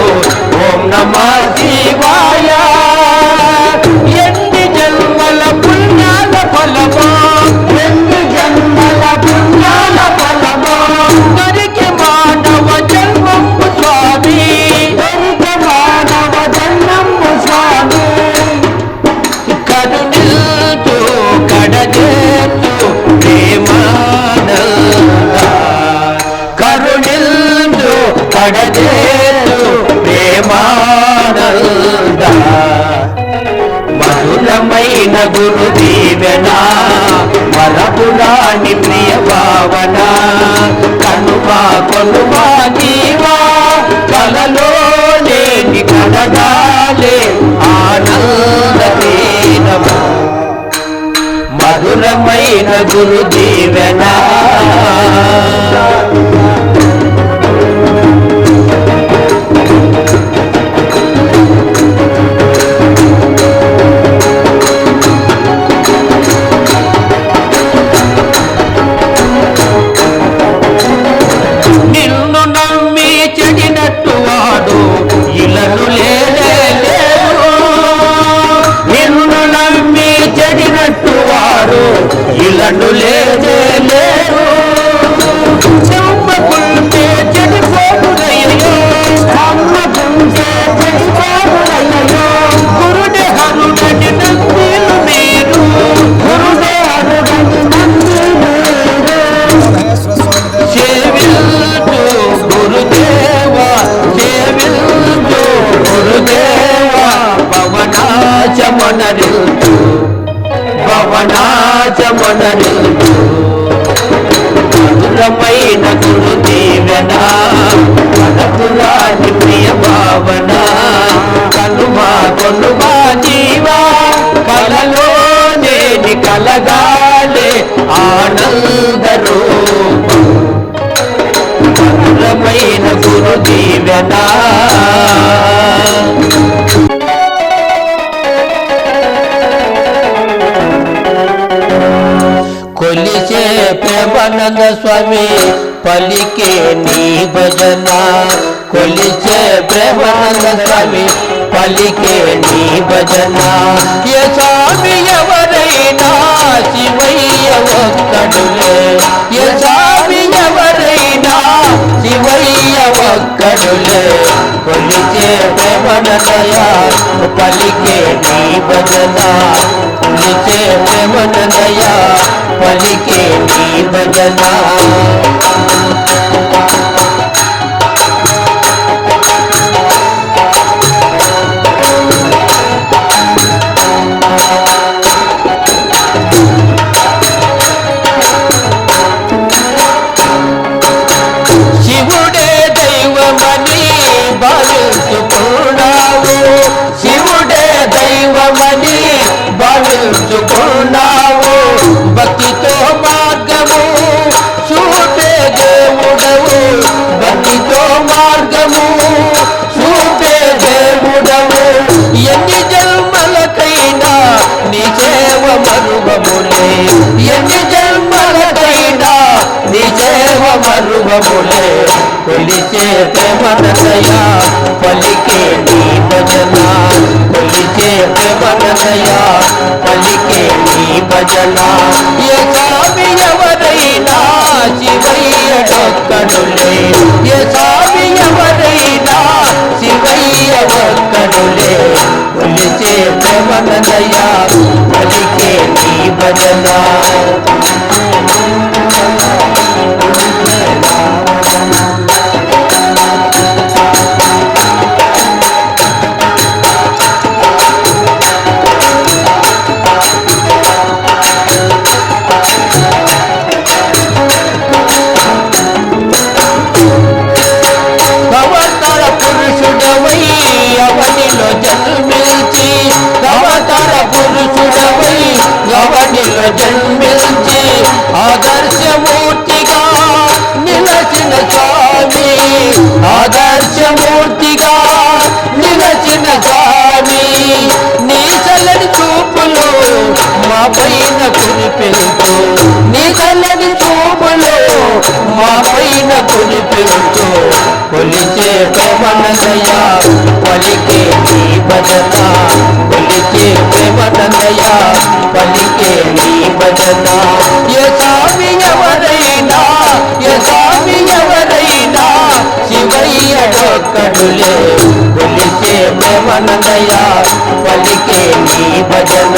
ఓం నమః శివాయ ఎన్ని జన్మల పుణ్యాల ఫలమో ఎన్ని జన్మల పుణ్యాల ఫలమో దొరికి మానవ జన్మము స్వామి దొరికి మానవ జన్మము స్వామి కరుణిల్చు కడజేచు ప్రేమానంద కరుణిల్చు కడజేచు ప్రేమానంద మధురమైన గురు దీవెన మరపురాని ప్రియ భావన కనుమా కొనుమా జీవా కలలో లేని కనగాలే ఆనందమేనము మధురమైన గురు దీవెన నిన్ను నమ్మి చెడినట్టు వాడు ఇలను లేనే లేరు నిన్ను నమ్మి చెడినట్టు వాడు ఇలను లేనే లేరు చెమ్మకుంటే చెడిపోతురయ్యో అమ్మకుంటే చెడిపోతురయ్యో గురుడే హరుడని నందీలు మీరు గురుడే హరుడని నందీలు సేవిల్చు గురుదేవా సేవిల్చు గురుదేవా భవనాచమనరిల్చు భవనాచమనరిల్చు మధురమైన గురు దీవెన మధురాని ప్రియ భావన కనుమా కొనుమా జీవా కలలో నేని కలగాలే ఆనంద రూపం మధురమైన గురు దీవెన కొలిసే ప్రేమానంద స్వామి పలికే నీ భజన కొలిసే ప్రేమానంద స్వామి పలికే నీ భజన ఏ స్వామి ఎవరైనా శివయ్య ఒక్కడులే ఏ స్వామి ఎవరైనా శివయ్య ఒక్కడులే కొలిసే ప్రేమానందయ పలికే నీ భజన కొలిసే ప్రేమానందయ పలికే నీ భజన శివుడే దైవమని భావించుకున్నావు శివుడే దైవమని భావించుకున్నావు భక్తితో మార్గము చూపే దేవుడవు భక్తితో మార్గము చూపే దేవుడవు ఎన్ని జన్మలకైనా నీ సేవ మరువములే ఎన్ని జన్మలకైనా నీ సేవ మరువములే కొలిచే ప్రేమనదయ పలికే నీ భజన కొలిచే ప్రేమనదయ పలికే నీ భజన ఏ స్వామి ఎవరైనా శివయ్యడొక్కడులే ఏ స్వామి ఎవరైనా శివయ్య ఒక్కడులే కొలిచే ప్రేమనదయ పలికే నీ భజన అవనిలో జన్మించి అవతార పురుషుడవై పైన కురిపెంచు నీ చల్లని చూపులో మా పైన కురిపెంచు కొలిచే ప్రేమనందయ్య పలికే నీ భజన కొలిచే ప్రేమనందయ్య పలికే నీ భజన ఏ స్వామి ఎవరైనా ఏ స్వామి ఎవరైనా శివయ్య ఒక్కడులే కొలిచే ప్రేమనందయ్య పలికే నీ భజన